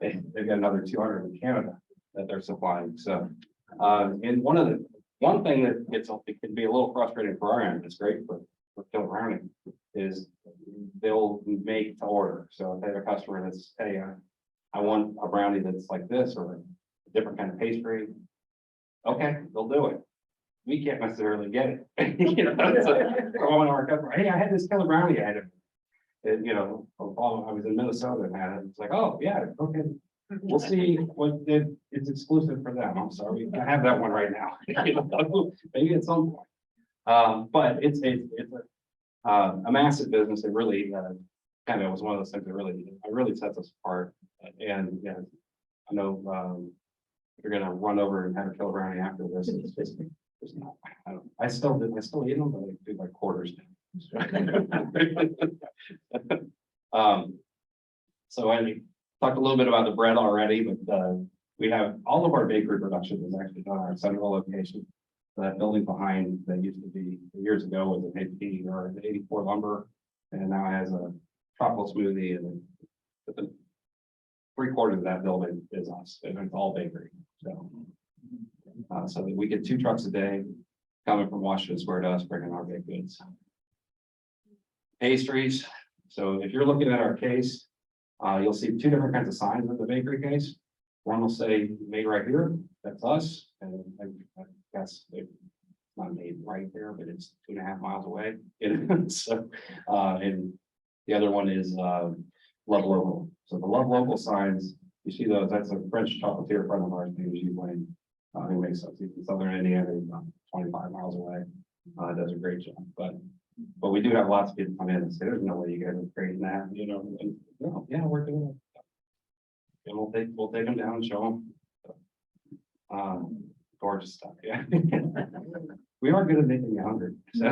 they've got another 200 in Canada that they're supplying. So and one thing that it can be a little frustrating for our end, it's great for Killer Brownie, is they'll make to order. So if they have a customer that's, hey, I want a brownie that's like this or a different kind of pastry. Okay, they'll do it. We can't necessarily get it. You know, so one of our customers, hey, I had this Killer Brownie, I had it. And, you know, I was in Minnesota and had it. It's like, oh yeah, okay. We'll see what it's exclusive for them. I'm sorry, I have that one right now. You know, maybe at some point. But it's a massive business. It really kind of was one of those things that really sets us apart. And yeah, I know you're gonna run over and have a Killer Brownie after this. It's not, I still eat them, but I do like quarters now. So I talked a little bit about the bread already, but we have all of our bakery production is actually done at our Central location. That building behind that used to be years ago was an 80 or an 84 lumber, and now has a tropical smoothie, and then 3/4 of that building is us, and it's all bakery. So that we get 2 trucks a day coming from Washington Square to us, bringing our baked goods. Pastries. So if you're looking at our case, you'll see 2 different kinds of signs in the bakery case. One will say made right here, that's us, and I guess it's not made right there, but it's 2.5 miles away. So, and the other one is Love Local. So the Love Local signs, you see those, that's a French chocolatier friend of ours, named Hugh Wayne. Who makes us in Southern Indiana, 25 miles away. Does a great job, but we do have lots of people come in and say, "There's no way you guys are creating that," you know. And no, yeah, we're doing it, and we'll take them down and show them. Gorgeous stuff, yeah. We are good at making you hungry. So.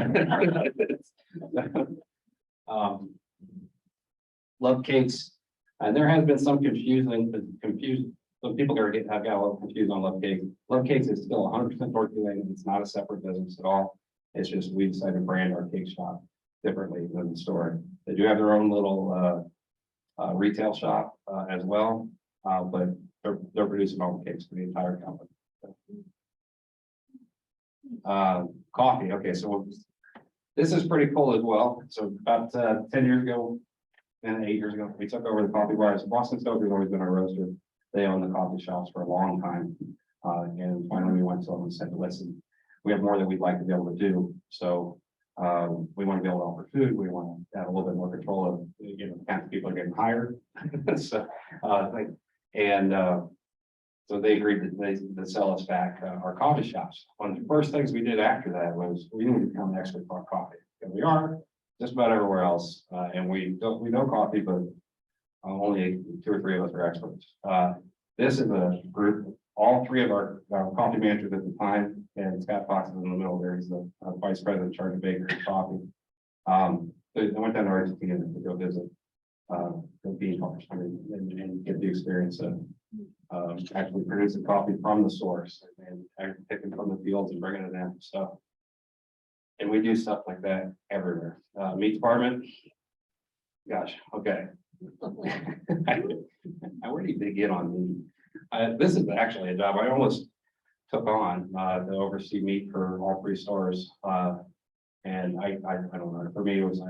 Love cakes, and there has been some confusion. So people have got a little confused on Love Cakes. Love Cakes is still 100% Dorothy Lane. It's not a separate business at all. It's just we decided to brand our cake shop differently than the store. They do have their own little retail shop as well, but they're producing all the cakes for the entire company. Coffee. Okay, so this is pretty cool as well. So about 10 years ago, and 8 years ago, we took over the coffee bars. Boston Stoke has always been our roaster. They own the coffee shops for a long time. And finally we went to them and said, listen, we have more that we'd like to be able to do. So we want to be able to offer food. We want to have a little bit more control of, you know, the kinds of people are getting hired. So, so they agreed to sell us back our coffee shops. One of the first things we did after that was we needed to become an expert for coffee. And we are just about everywhere else. And we know coffee, but only 2 or 3 of us are experts. This is a group, all 3 of our coffee managers at the time, and Scott Fox is in the middle there. He's the vice president in charge of bakery and coffee. I went down to Argentina to go visit the bean farms and get the experience of actually producing coffee from the source and picking from the fields and bringing it in. So, and we do stuff like that everywhere. Meat department, gosh, okay. Where do you begin on meat? This is actually a job I almost took on to oversee meat for all 3 stores. And I don't know, for me, it was,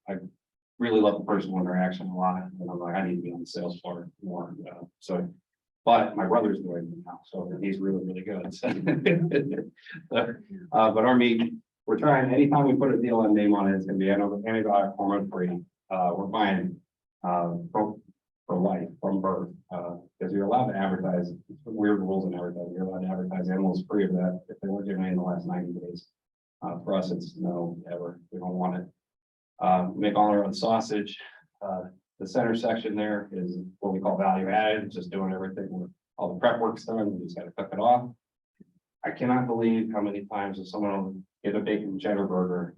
I really love the personal interaction a lot. And I'm like, I need to be on the sales floor more. But my brother's doing it now, so he's really, really good. But our meat, we're trying, anytime we put a deal on name on it, it's gonna be antibiotic hormone free. We're buying for life from birth, because you're allowed to advertise, weird rules in advertising, you're allowed to advertise animals free of that if they weren't given in the last 90 days. For us, it's no, ever, we don't want it. Make all our own sausage. The center section there is what we call value added, just doing everything where all the prep work's done, you just gotta cook it off. I cannot believe how many times if someone will get a bacon cheddar burger,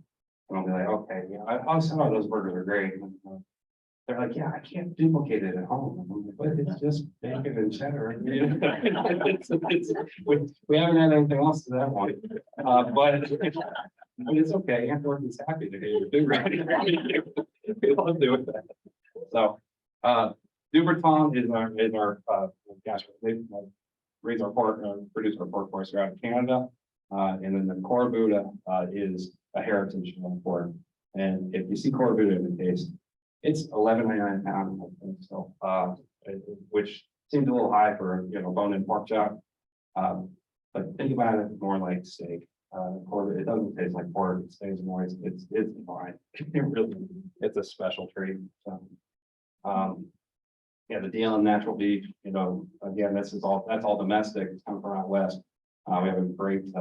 and I'll be like, okay, yeah, I saw those burgers are great. And, they're like, yeah, I can't duplicate it at home. I'm like, but it's just bacon and cheddar. We haven't had anything else to that one. But I mean, it's okay. Antwerp is happy to hear you do right. We love doing that. So, Duberton is our gosh, they raise our pork, produce our pork for us out of Canada. And then the Corbuda is a heritage pork. And if you see Corbuda in the case, it's $11.99 a pound, I think so, which seems a little high for, you know, bone-in pork chop. But think about it more like steak. Corbuda, it doesn't taste like pork, it stays moist, it's fine. It really, it's a special treat. So, yeah, the deal in natural beef, you know, again, that's all domestic, it's coming from out west. We have a great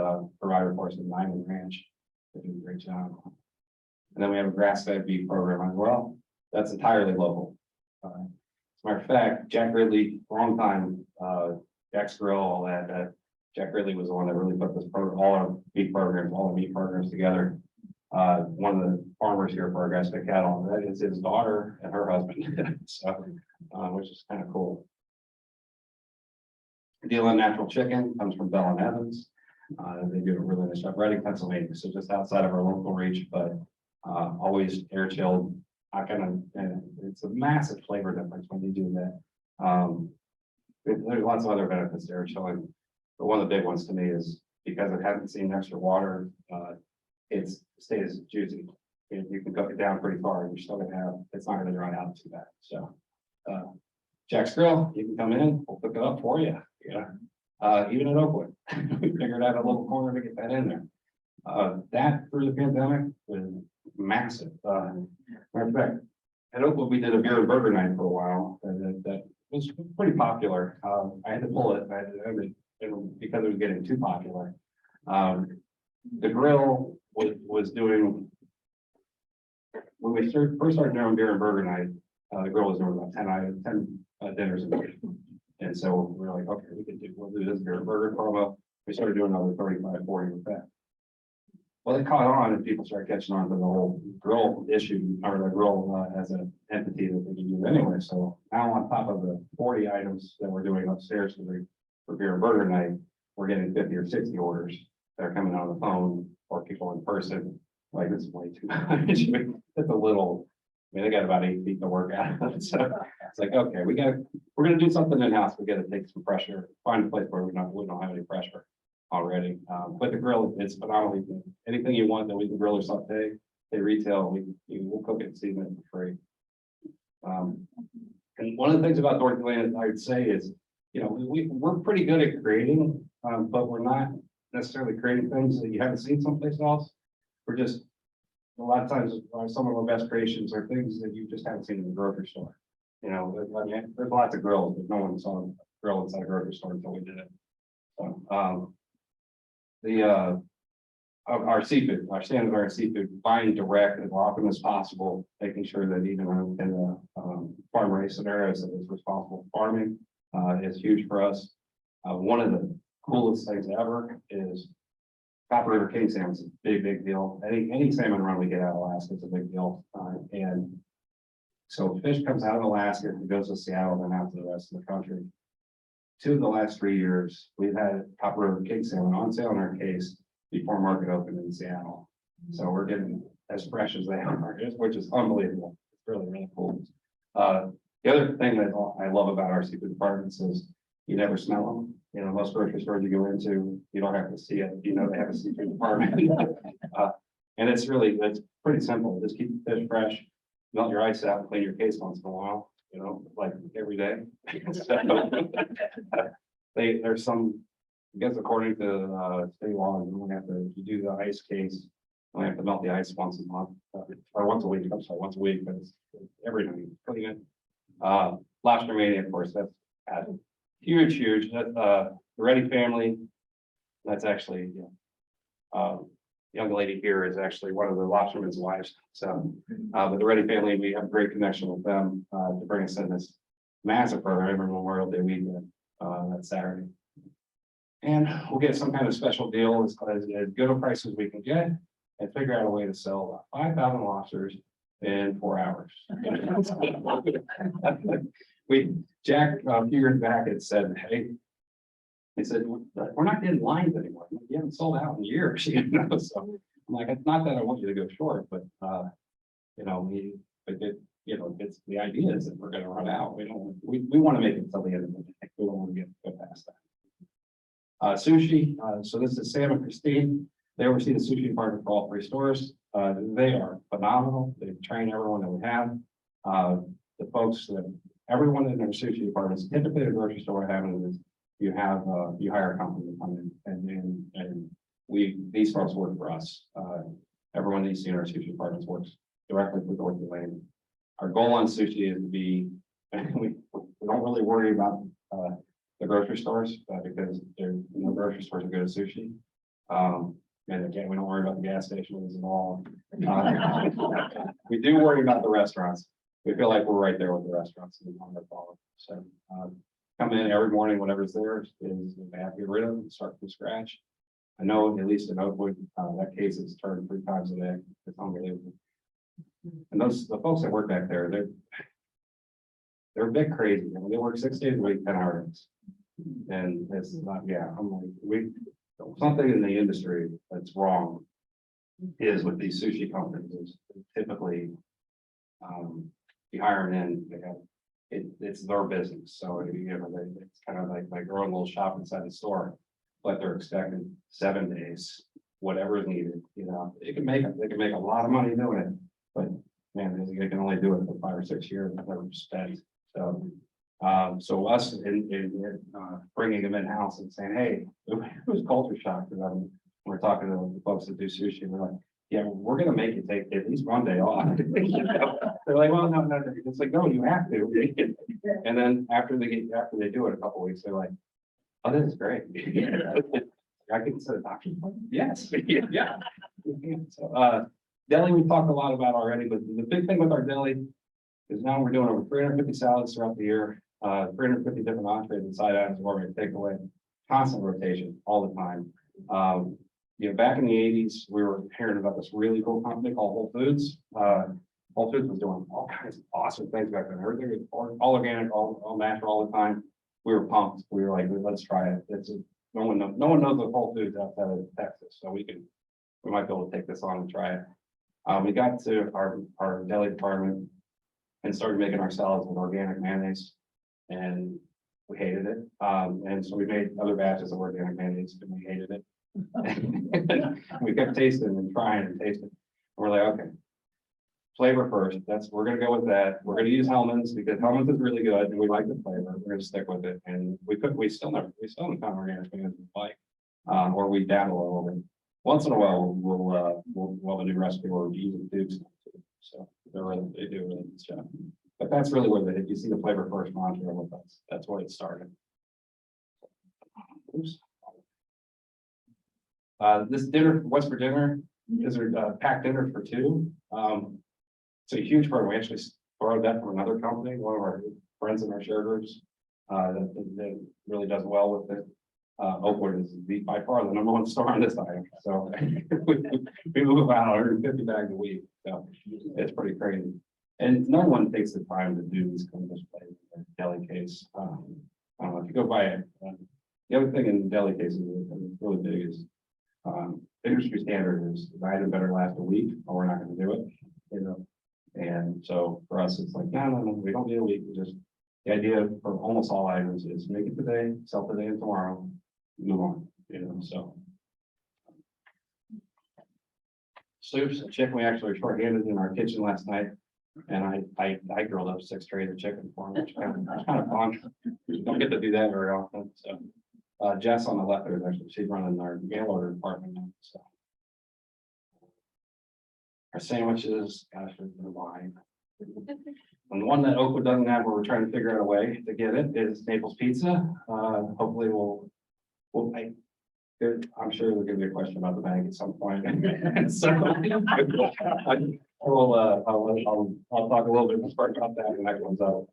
provider for us in Diamond Ranch. They do a great job. And then we have a grass-fed beef program as well. That's entirely local. As a matter of fact, Jack Ridley, long time, Jack's Grill, all that, Jack Ridley was the one that really put this program, all our beef programs, all the meat programs together. One of the farmers here for our grass-fed cattle, that is his daughter and her husband, so, which is kind of cool. Deal in natural chicken comes from Bell and Evans. They do a really nice job. Reading, Pennsylvania, so just outside of our local reach, but always air chilled. It's a massive flavor difference when you do that. There's lots of other benefits to air chilling, but one of the big ones to me is because it hasn't seen extra water, it stays juicy. You can cook it down pretty far, and you're still gonna have, it's not gonna dry out too bad. So, Jack's Grill, you can come in, we'll cook it up for you. Yeah, even at Oakwood, we figured out a little corner to get that in there. That through the pandemic was massive. Matter of fact, at Oakwood, we did a beer and burger night for a while, and that was pretty popular. I had to pull it, because it was getting too popular. The grill was doing, when we first started doing beer and burger night, the grill was doing about 10 dinners a week. And so we were like, okay, we'll do this beer and burger promo. We started doing another 35, 40 with that. Well, it caught on and people started catching on to the whole grill issue, or the grill as an entity that they can use anyway. So now on top of the 40 items that we're doing upstairs for beer and burger night, we're getting 50 or 60 orders that are coming on the phone or people in person. Like, this is way too much. It's a little, I mean, they got about 8 feet to work out. So it's like, okay, we're gonna do something in-house. We gotta take some pressure, find a place where we don't have any pressure already. But the grill, it's phenomenally good. Anything you want that we can grill or saute, they retail, we'll cook it and season it for free. And one of the things about Dorothy Lane, I would say is, you know, we're pretty good at creating, but we're not necessarily creating things that you haven't seen someplace else. We're just, a lot of times, some of our best creations are things that you just haven't seen in the grocery store. You know, there's lots of grills, but no one saw a grill inside a grocery store until we did it. So, our seafood, our state-of-the-art seafood, buying direct as often as possible, making sure that even in the farm raised scenarios that is responsible farming is huge for us. One of the coolest things ever is Copper River King salmon is a big deal. Any salmon run we get out of Alaska is a big deal. And so fish comes out of Alaska and goes to Seattle and out to the rest of the country. 2 of the last 3 years, we've had Copper River King salmon on sale in our case before market opened in Seattle. So we're getting as fresh as they are, which is unbelievable. It's really cool. The other thing that I love about our seafood departments is you never smell them. You know, most grocery stores you go into, you don't have to see it. You know, they have a seafood department. And it's pretty simple. Just keep the fish fresh, melt your ice out, and clean your case once in a while, you know, like every day. There's some, I guess, according to state law, you only have to, you do the ice case, you only have to melt the ice once a month, or once a week. I'm sorry, once a week, but it's every night, clean it. Lobster Mania, of course, that's huge. The Reddy family, that's actually, young lady here is actually one of the lobstermen's wives. So, but the Reddy family, we have a great connection with them, to bring us in this massive program every Memorial Day weekend, that Saturday. And we'll get some kind of special deal as good a price as we can get and figure out a way to sell 5,000 lobsters in 4 hours. Jack, a few years back had said, hey, he said, we're not getting lines anymore. You haven't sold out in years, So I'm like, it's not that I want you to go short, but it's the idea is that we're gonna run out. We want to make it till the end of the day. We don't want to go past that. Sushi, so this is Sam and Christine. They oversee the sushi department for all 3 stores. They are phenomenal. They train everyone that we have. The folks that everyone in their sushi departments, typically a grocery store, what happens is you hire a company to come in and these folks work for us. Everyone that you see in our sushi departments works directly with Dorothy Lane. Our goal on sushi is to be, we don't really worry about the grocery stores because no grocery stores are good at sushi. And again, we don't worry about the gas stations at all. We do worry about the restaurants. We feel like we're right there with the restaurants and on their quality. So come in every morning, whatever's there is they have to get rid of and start from scratch. I know at least in Oakwood, that case is turned 3 times a day. It's unbelievable. And the folks that work back there, they're a bit crazy. I mean, they work 6 days a week, 10 hours. And it's not, I'm like, something in the industry that's wrong is with these sushi companies is typically you hire them in, they have it's their business. So it's kind of like their own little shop inside the store, but they're expecting 7 days, whatever is needed. They can make a lot of money doing it, but man, they can only do it for 5 or 6 years and never spend. So us in bringing them in house and saying, hey, it was culture shock because we're talking to the folks that do sushi. And we're like, yeah, we're going to make you take at least 1 day off. They're like, well, no. It's like, no, you have to. And then after they do it a couple of weeks, they're like, oh, this is great. I can set a doctor's appointment. Yes. Yeah. So, deli we talked a lot about already, but the big thing with our deli is now we're doing over 350 salads throughout the year, 350 different entrees and side items we're going to take away, constant rotation all the time. Back in the 80s, we were hearing about this really cool company called Whole Foods. Whole Foods was doing all kinds of awesome things back then. Everything was all organic, all natural, all the time. We were pumped. We were like, let's try it. No one knows of Whole Foods outside of Texas, so we might be able to take this on and try it. We got to our deli department and started making our salads with organic mayonnaise, and we hated it. And so we made other batches of organic mayonnaise, and we hated it. We kept tasting and trying and tasting. And we're like, okay, flavor first. We're gonna go with that. We're gonna use Hellman's because Hellman's is really good and we like the flavor. We're gonna stick with it. And we still haven't found organic mayonnaise we like, or we dabble a little bit. Once in a while, we'll have a new recipe where we use the tubes. So they do a really good job. But that's really what if you see the flavor first mantra with us, that's where it started. Oops. This dinner, what's for dinner? Is a packed dinner for 2. It's a huge program. We actually borrowed that from another company, one of our friends in our share groups that really does well with it. Oakwood is by far the #1 store on this item. So we move about 150 bags a week. So it's pretty crazy. And no one takes the time to do these kind of displays in a deli case. If you go by it, the other thing in the deli cases that's really big is industry standard is the item better last a week or we're not going to do it. And so for us, it's like, no, we don't need a week. The idea for almost all items is make it today, sell today and tomorrow, move on. So soups and chicken, we actually were short-handed in our kitchen last night. And I grilled up 6 trays of chicken for them, which is kind of fun. You don't get to do that very often. So Jess on the left there is actually, she's running our mail order department now. So our sandwiches, gosh, we're wine. And the one that Oakwood doesn't have, where we're trying to figure out a way to get it, is Naples Pizza. Hopefully I'm sure there'll give me a question about the bank at some point. So I'll talk a little bit more about that when that comes up.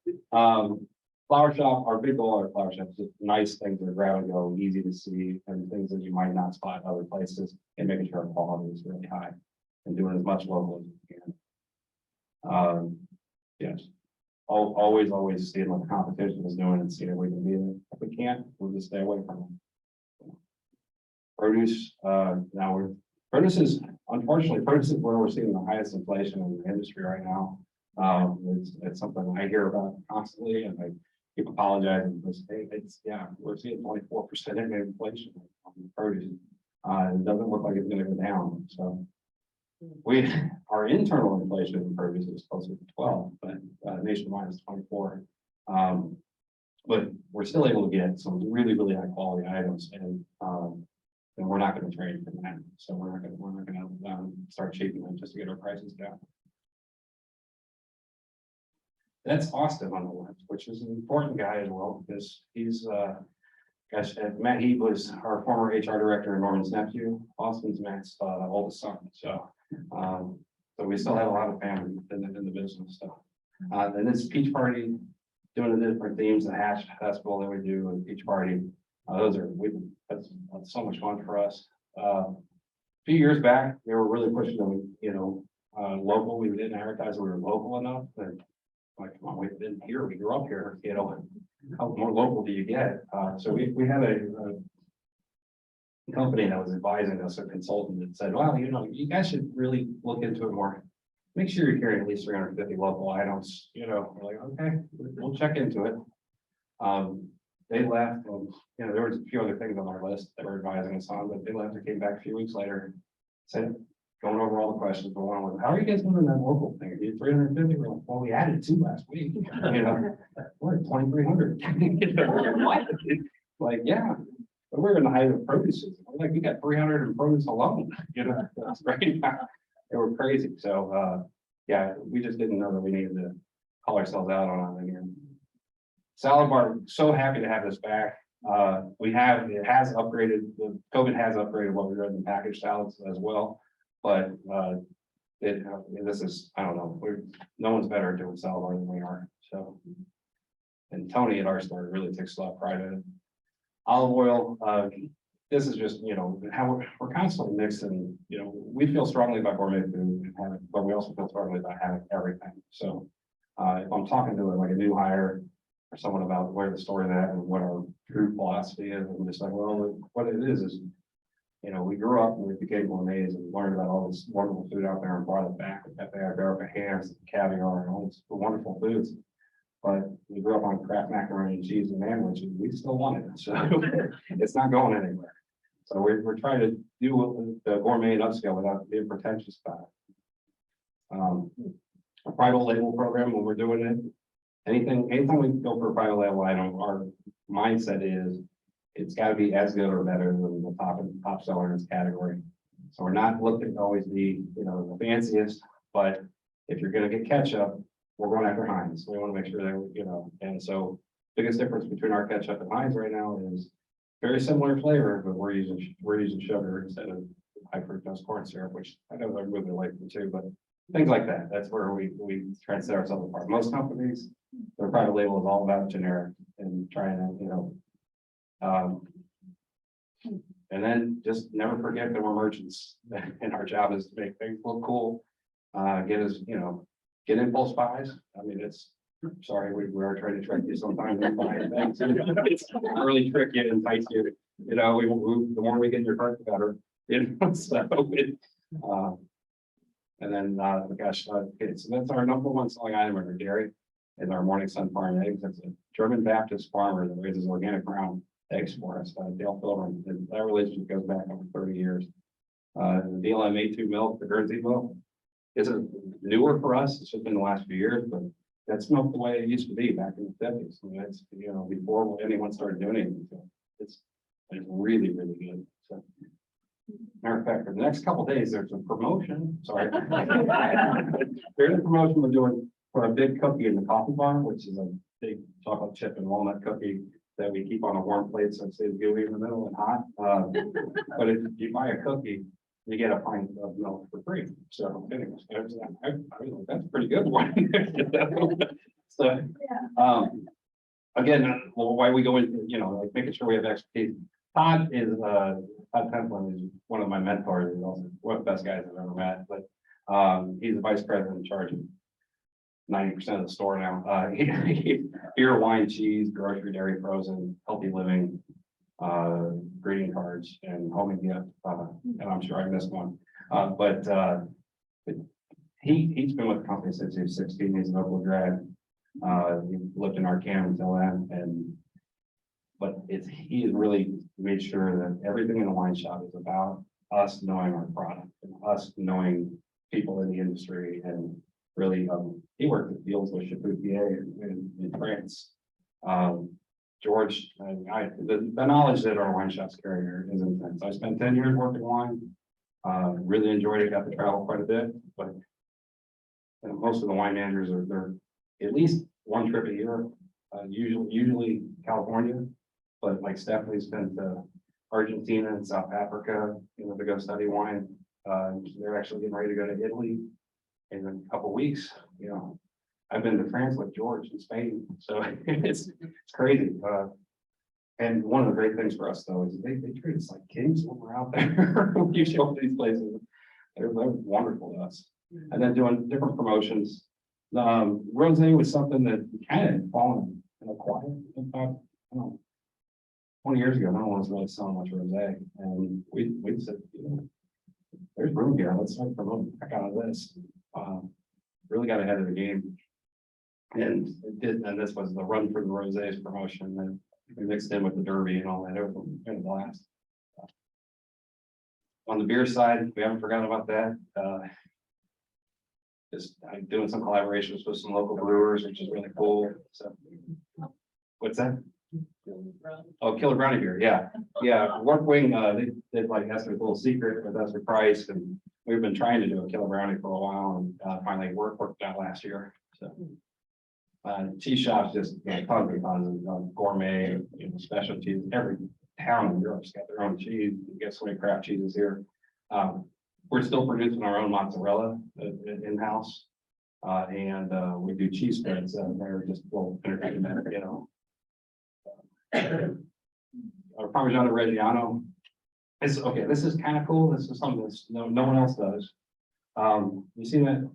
Flower shop, our big goal at our flower shop is just nice things that are grab and go, easy to see, and things that you might not spot in other places, and making sure our quality is really high and doing as much local as we can. Yes, always seeing what the competition is doing and seeing if we can be it. If we can't, we'll just stay away from them. Produce, produce is where we're seeing the highest inflation in the industry right now. It's something I hear about constantly, and I keep apologizing because we're seeing 24% inflation on the produce. It doesn't look like it's going to go down. So our internal inflation in produce is closer to 12, but nationwide is 24. But we're still able to get some really, really high quality items, and we're not going to trade from that. So we're not going to start cheaping them just to get our prices down. That's Austin on the left, which is an important guy as well, because he's Matt Heat was our former HR director and Norman's nephew. Austin's Matt's oldest son. So we still have a lot of family in the business. So and this peach party, doing the different themes, the hash festival that we do, and peach party. That's so much fun for us. A few years back, they were really pushing them, local. We didn't advertise we were local enough, but like, come on, we've been here, we grew up here, how more local do you get? So we had a company that was advising us, a consultant, that said, well, you guys should really look into it more. Make sure you're carrying at least 350 local items. We're like, okay, we'll check into it. They left, and there was a few other things on our list that were advising us on, but they left and came back a few weeks later, said, going over all the questions, but one was, how are you guys doing that local thing? You 350? We're like, well, we added 2 last week. We're at 2,300. Like, yeah, but we're in the height of produce. We're like, we got 300 in produce alone. That's right. They were crazy. So we just didn't know that we needed to call ourselves out on it again. Salad bar, so happy to have this back. It has upgraded, COVID has upgraded what we do in packaged salads as well. But this is, I don't know, no one's better at doing salad bar than we are. So, and Tony at our store really takes a lot of pride in it. Olive oil, this is just, how we're constantly mixing, we feel strongly about gourmet food, but we also feel strongly about having everything. So if I'm talking to like a new hire or someone about where the store is at and what our true philosophy is, I'm just like, well, what it is, we grew up and we became gourmets and learned about all this wonderful food out there and brought it back with Barbarica hams, caviar, and all these wonderful foods. But we grew up on Kraft macaroni and cheese and sandwiches. We still want it, so it's not going anywhere. So we're trying to do the gourmet and upscale without being pretentious about it. A private label program, when we're doing it, anytime we go for a private label item, our mindset is it's got to be as good or better than the top seller in its category. So we're not looking to always be, the fanciest, but if you're going to get ketchup, we're going after Heinz. We want to make sure that, and so biggest difference between our ketchup and Heinz right now is very similar flavor, but we're using sugar instead of high fructose corn syrup, which I know they're moving away from too, but things like that. That's where we try to set ourselves apart. Most companies, their private label is all about generic and trying to, and then just never forget that we're merchants and our job is to make things look cool, get impulse buys. I mean, sorry, we are trying to trick you sometimes. It's really tricky and entice you. The more we get in your cart, the better. And then, okay, so that's our number one selling item in our dairy is our Morning Sun Farm eggs. It's a German Baptist farmer that raises organic ground eggs for us, Dale Philbin, and that relationship goes back over 30 years. The DLM A2 milk, the Guernsey milk, isn't newer for us. It's just been the last few years, but that's milk the way it used to be back in the 70s. I mean, that's, before anyone started doing anything. So it's really, really good. So, matter of fact, for the next couple of days, there's a promotion. Sorry. There's a promotion we're doing for a big cookie in the coffee bar, which is a big chocolate chip and walnut cookie that we keep on a warm plate so it stays gooey in the middle and hot. But if you buy a cookie, you get a pint of milk for free. So anyways, I was like, that's a pretty good one. So, again, why we go into, like making sure we have expertise. Todd Templin is one of my mentors. He's also one of the best guys I've ever met, but he's the vice president in charge of 90% of the store now. He beer, wine, cheese, grocery, dairy, frozen, healthy living, greeting cards, and homing gift. And I'm sure I missed one. But he's been with the company since he was 16. He's an Oakwood grad. He lived in Arkham until then, but he has really made sure that everything in the wine shop is about us knowing our product and us knowing people in the industry. And really, he worked at deals with Chapoutier in France. George, the knowledge that our wine shops carry here is intense. I spent 10 years working wine. Really enjoyed it, got to travel quite a bit, but most of the wine managers they're at least one trip a year, usually California, but like Stephanie's been to Argentina and South Africa, to go study wine. They're actually getting ready to go to Italy in a couple weeks. I've been to France with George in Spain, so it's crazy. And one of the great things for us though is they treat us like kings when we're out there. When you show up to these places, they're wonderful to us. And then doing different promotions. Rosé was something that kind of fallen quiet. In fact, 20 years ago, no one was really selling much rosé, and we said, there's room here. Let's start promoting the heck out of this. Really got ahead of the game, and it did. And this was the run for the rosés promotion that we mixed in with the Derby and all that. It was a blast. On the beer side, we haven't forgotten about that. Just doing some collaborations with some local brewers, which is really cool. So, what's that? Oh, Killer Brownie beer, yeah. Work Wing, they did like that's their little secret with us for price, and we've been trying to do a Killer Brownie for a while, and finally worked out last year. So, cheese shops just tons and tons of gourmet, specialties. Every town in Europe's got their own cheese. You get so many craft cheeses here. We're still producing our own mozzarella in-house, and we do cheese spreads. They're just integrating that, Our Parmigiano Reggiano. This is kind of cool. This is something that no one else does. You see that?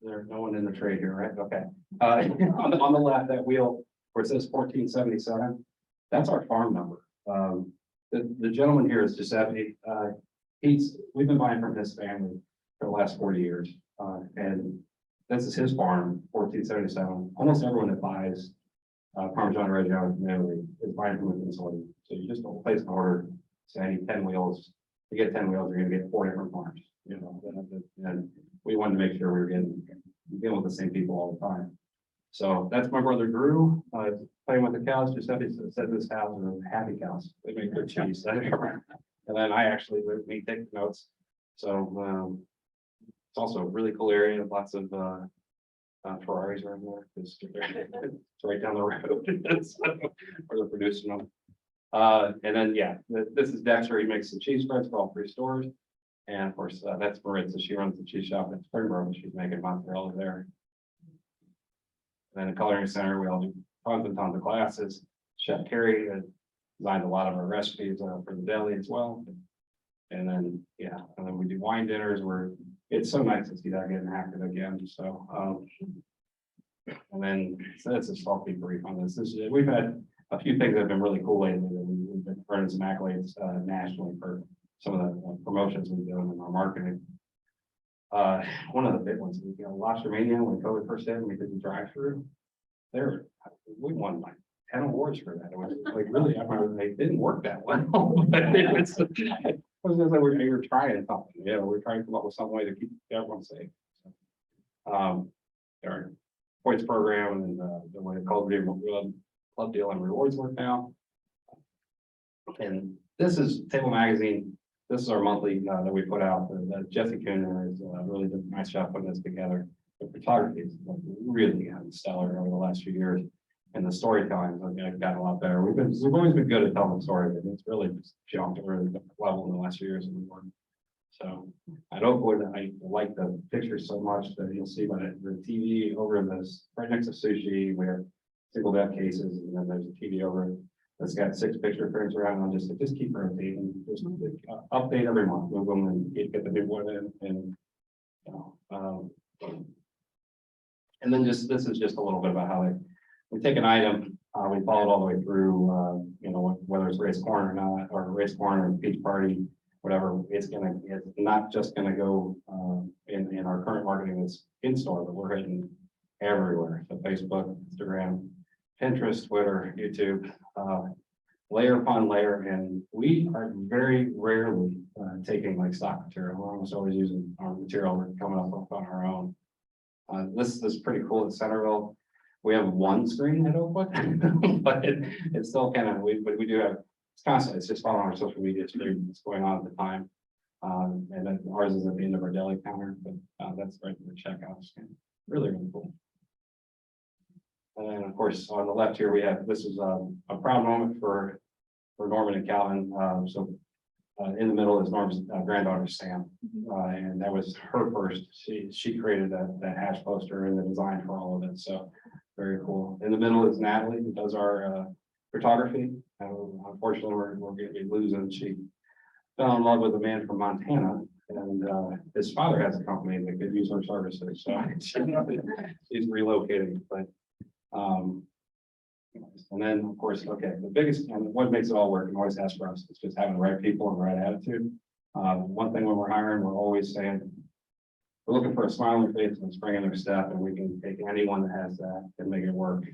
There's no one in the trade here, right? Okay. On the left, that wheel where it says 1477, that's our farm number. The gentleman here is Giuseppe. We've been buying from his family for the last 40 years. And this is his farm, 1477. Almost everyone that buys Parmigiano Reggiano family is buying from within Sweden. So you just don't place an order, say I need 10 wheels. You get 10 wheels, you're gonna get 4 different farms, and we wanted to make sure we were dealing with the same people all the time. So that's my brother Drew, playing with the cows. Giuseppe said this house are happy cows. They make good cheese. And then I actually we take notes. So it's also a really cool area. Lots of Ferraris are in there. It's right down the road. So, where they're producing them. And then this is Dexter. He makes the cheese spreads for all 3 stores. And of course, that's Maritza. She runs the cheese shop at Springboro. She's making mozzarella there. And then the coloring center, we all do tons and tons of classes. Chef Carrie designed a lot of our recipes for the deli as well. And then, and then we do wine dinners where it's so nice to see that getting active again. So, and then that's a small brief on this. We've had a few things that have been really cool lately. That we've been earning some accolades nationally for some of the promotions we've done in our marketing. One of the big ones, Lobster Mania, when COVID first hit and we did the drive-through, we won like 10 awards for that. It was like really, they didn't work that well. But it was just like we were trying something. We're trying to come up with some way to keep everyone safe. Our points program and the way the club deal and rewards work now. And this is Table Magazine. This is our monthly that we put out. Jesse Kuhn has really did a nice job putting this together. the photography is really gotten stellar over the last few years. And the storytelling has gotten a lot better. We've always been good at telling stories, and it's really just jumped to a really different level in the last few years than we were. So at Oakwood, I like the pictures so much that you'll see by the TV over in this, right next to sushi, where single deck cases, and then there's a TV over it that's got 6 picture frames around. I'll just keep rotating, just update every month, move them and get the new one in, and you know, and then this is just a little bit about how we take an item, we follow it all the way through, you know, whether it's race corn or not, or race corn or beach party, whatever. It's not just gonna go in our current marketing that's in store, but we're hitting everywhere. So Facebook, Instagram, Pinterest, Twitter, YouTube, layer upon layer, and we are very rarely taking like stock material. We're almost always using our material. We're coming up with on our own. This is pretty cool at Centerville. We have one screen at Oakwood, but it's still kind of, but we do have, it's constant. It's just following our social media stream that's going on at the time. And then ours is at the end of our deli counter, but that's right in the checkout. Really, really cool. And then, of course, on the left here, we have, this is a proud moment for Norman and Calvin. In the middle is Norm's granddaughter, Sam. And that was her first. She created that hash poster and the design for all of it. So very cool. In the middle is Natalie, who does our photography. Unfortunately, we're going to be losing. She fell in love with a man from Montana, and his father has a company that could use her services. So she's relocating, but and then of course, okay, the biggest and what makes it all work and always has for us is just having the right people and the right attitude. One thing when we're hiring, we're always saying we're looking for a smile on their face and spring in their step, and we can take anyone that has that and make it work.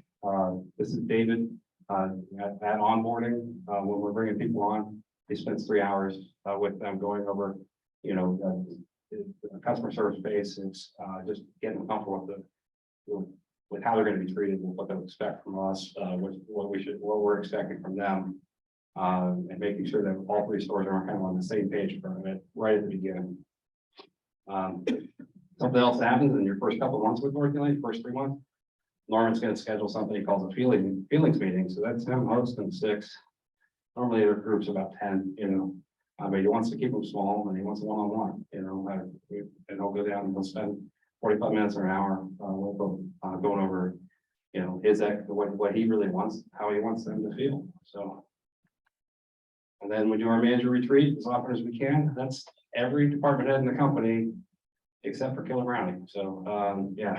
This is David at onboarding. When we're bringing people on, he spends 3 hours with them going over, you know, the customer service basics, just getting comfortable with how they're going to be treated, and what they'll expect from us, what we're expecting from them, and making sure that all 3 stores are kind of on the same page from it right at the beginning. Something else that happens in your first couple of months with Dorothy Lane, first 3 months, Norman's going to schedule something he calls a feelings meeting. So that's him hosting 6. Normally their group's about 10, you know, but he wants to keep them small, and he wants a one-on-one, you know, and he'll go down and we'll spend 45 minutes or an hour with them, going over, you know, what he really wants, how he wants them to feel. So, and then we do our manager retreat as often as we can. That's every department head in the company except for Killer Brownie. So, yeah,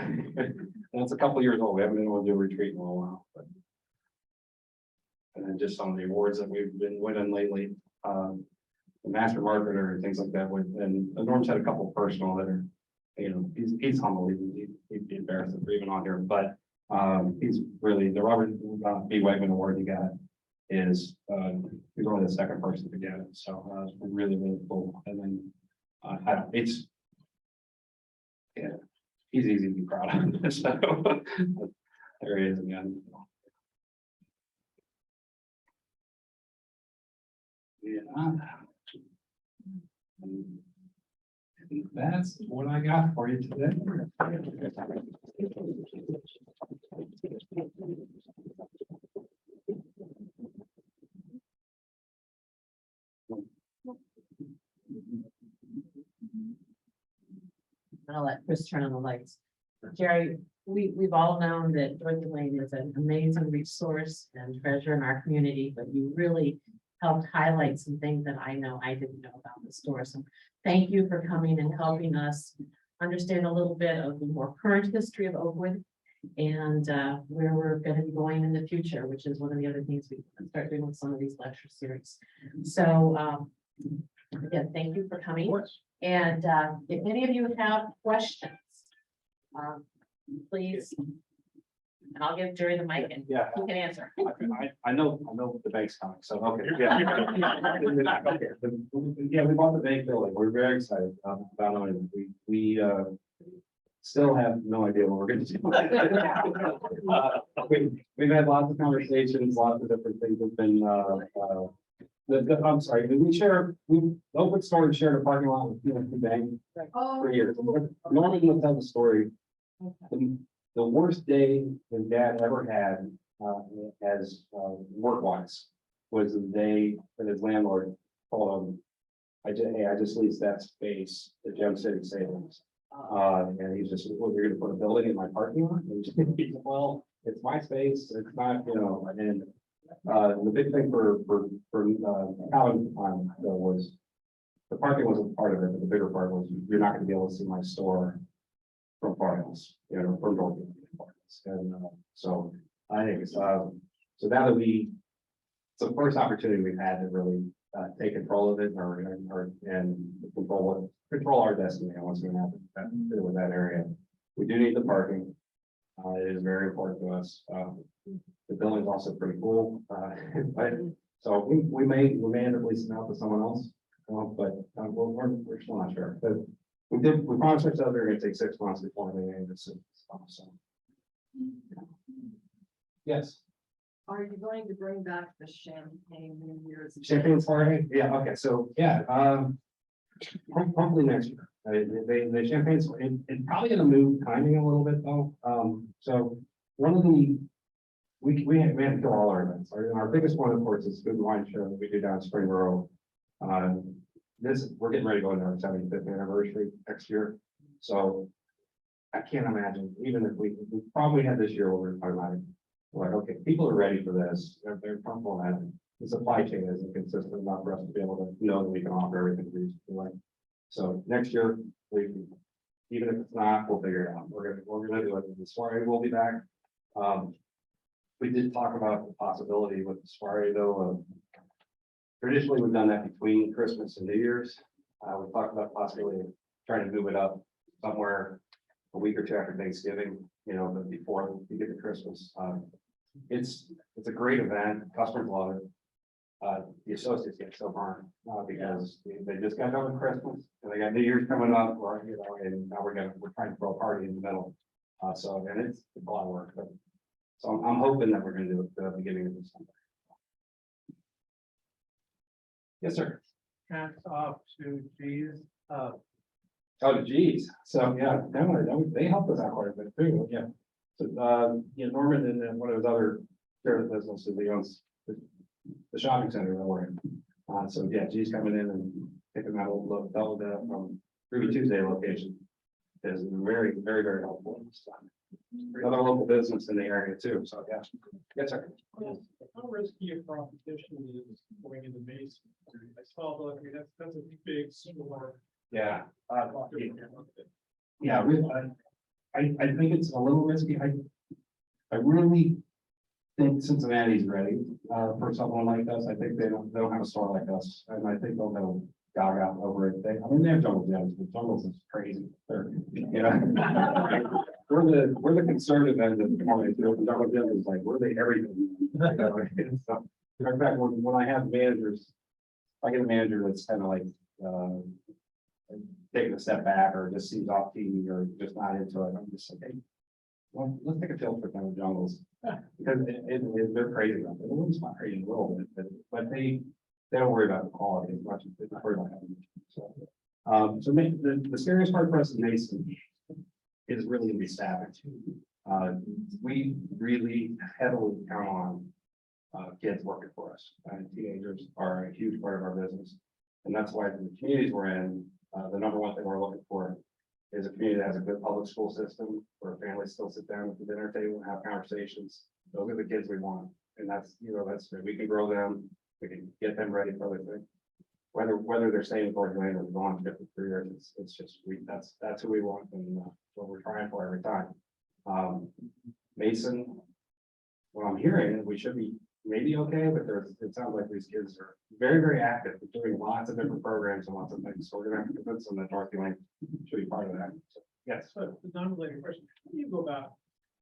that's a couple of years old. We haven't been able to do a retreat in a little while, but. And then just some of the awards that we've been winning lately, the master marketer and things like that. And Norm's had a couple of personal that are, you know, he's humble. He'd be embarrassed if we're even on here, but he's really the Robert B. Wegman Award he got is he's only the 2nd person to get it. So it's really, really cool. And then it's yeah, he's easy to be proud of. So there he is again. Yeah. I think that's what I got for you today. I'll let Chris turn on the lights. Jerry, we've all known that Dorothy Lane is an amazing resource and treasure in our community, but you really helped highlight some things that I know I didn't know about the store. So thank you for coming and helping us understand a little bit of the more current history of Oakwood and where we're going to be going in the future, which is one of the other things we can start doing with some of these lecture series. So again, thank you for coming. And if any of you have questions, please, and I'll give Jerry the mic and Yeah, he can answer. I know the bank's coming, so okay. Yeah, yeah, we bought the bank building. We're very excited about it. We still have no idea what we're going to do. We've had lots of conversations, lots of different things have been. I'm sorry, Oakwood store shared a parking lot with the bank for years. Norman will tell the story The worst day that Dad ever had, as, work-wise, was the day that his landlord told him, I just leased that space to Gem City Savings. And he's just, well, you're gonna put a building in my parking lot? And he's like, well, it's my space, it's not, and, the big thing for Alan, though, was the parking wasn't part of it, but the bigger part was you're not gonna be able to see my store from far else, from Dorothy. And, so I think it's, so now that it's the first opportunity we've had to really, take control of it and control our destiny on what's going to happen with that area. We do need the parking. It is very important to us. The building's also pretty cool. But so we may end up leasing out to someone else. But we're still not sure. But we promised ourselves we were going to take 6 months before we end this. So. Yes. Are you going to bring back the champagne New Year's? Champagne party? Yeah, okay, so, yeah, hopefully next year. The champagne's, it's probably gonna move timing a little bit though. So one of the, we have to do all our events. Our biggest one, of course, is food and wine show that we do down in Spring Grove. We're getting ready to go into our 75th anniversary next year. So I can't imagine, even if we probably had this year where we're talking about it. Like, okay, people are ready for this. They're comfortable that the supply chain isn't consistent enough for us to be able to know that we can offer everything we like. So next year, even if it's not, we'll figure it out. We're gonna do it. The soiree will be back. We did talk about the possibility with the soiree though. Traditionally, we've done that between Christmas and New Year's. We talked about possibly trying to move it up somewhere a week or two after Thanksgiving, but before we get to Christmas. It's a great event. Customers love it. The associates get so burned because they just got done with Christmas and they got New Year's coming up, and now we're trying to throw a party in the middle. And it's a lot of work, but so I'm hoping that we're going to do it at the beginning of December. Yes, sir. Hats off to G's. Oh, geez. So, yeah, they helped us out quite a bit too. Yeah. So, Norman and then one of his other service businesses, he owns the shopping center that we're in. So, yeah, G's coming in and taking that old double that from Ruby Tuesday location is very, very, very helpful. Another local business in the area too. So, yeah. Yes, sir. How risky a proposition is going into Mason? I saw that's a big store. Yeah. Yeah, I think it's a little risky. I really think Cincinnati's ready for someone like us. I think they don't have a store like us, and I think they'll go gaga over it. They have Jungle Gyms, but Jungle's is crazy. We're the conservative end of the morning. Jungle Gym is like we're the everything. So, in fact, when I have managers, I get a manager that's kind of like taking a step back or just seems off TV or just not into it. I'm just like, hey, well, let's take a field trip down the jungles because they're crazy. It's not crazy a little bit, but they don't worry about the quality as much as they worry about having. So the scariest part for us in Mason is really going to be staffing. We really heavily count on kids working for us. Teenagers are a huge part of our business, and that's why the communities we're in. The number one thing we're looking for is a community that has a good public school system where families still sit down at the dinner table and have conversations. Those are the kids we want. And that's we can grow them, we can get them ready for other things. Whether they're staying in Dorothy Lane or going to different careers, it's just that's who we want and what we're trying for every time. Mason, what I'm hearing, we should be maybe okay, but it sounds like these kids are very, very active, doing lots of different programs and lots of things. So we're gonna have to convince them that Dorothy Lane should be part of that. So, yes. So the non-related question, how do you go about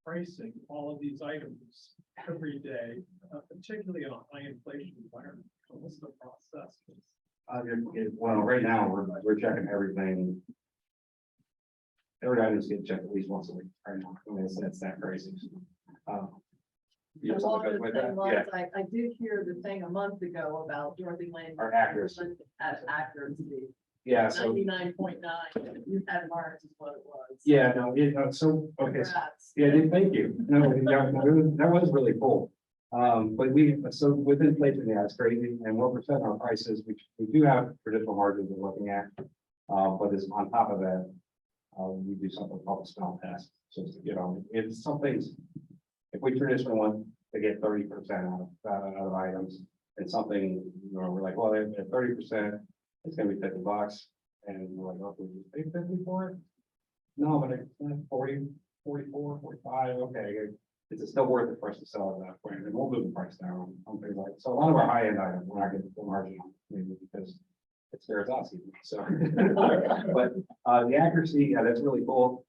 pricing all of these items every day, particularly in a high inflation environment? What's the process? Well, right now, we're checking everything. Every item's getting checked at least once a week. Right now, I mean, it's that crazy. Along the same lines, I did hear the thing a month ago about Dorothy Lane. Our accuracy. At accuracy. Yeah, so, 99.9, you had March is what it was. yeah, no, so, okay, so Congrats. yeah, thank you. No, yeah, no, that was really cool. But so with inflation, yeah, it's crazy. And what we're setting our prices, we do have traditional margins we're looking at. But it's on top of that, we do something called a smell test. So, it's some things, if we traditionally want to get 30% out of items and something, we're like, well, at 30%, it's gonna be $50. And we're like, okay, we pay 50 for it? No, but it's 40, 44, 45, okay. Is it still worth it for us to sell at that point? And we'll move the price down on things like, so a lot of our high-end items, we're not getting the margin on, maybe because it scares us even, so. But, the accuracy, yeah, that's really cool.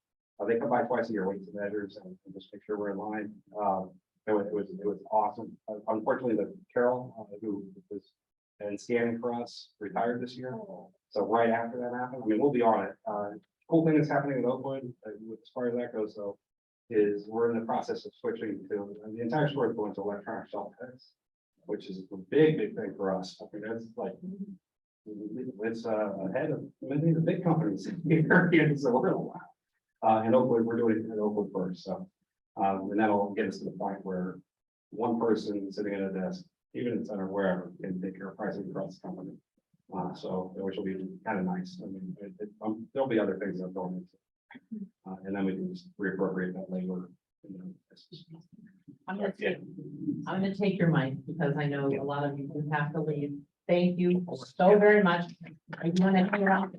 They come by twice a year, weights and measures, and just make sure we're in line. It was awesome. Unfortunately, the Carol, who was been scanning for us, retired this year. So right after that happened, I mean, we'll be on it. Cool thing that's happening in Oakwood, as far as that goes, though, is we're in the process of switching to, the entire store is going to electronic shelf tags, which is a big thing for us. I mean, that's like, it's ahead of many of the big companies here, so we're gonna wow. In Oakwood, we're doing it in Oakwood first, so, and that'll get us to the point where one person sitting at a desk, even in center, wherever, can take care of pricing across the company. So, which will be kind of nice. I mean, there'll be other things that go into. And then we can just reappropriate that labor. I'm gonna take your mic because I know a lot of you have to leave. Thank you so very much. Are you gonna hang around?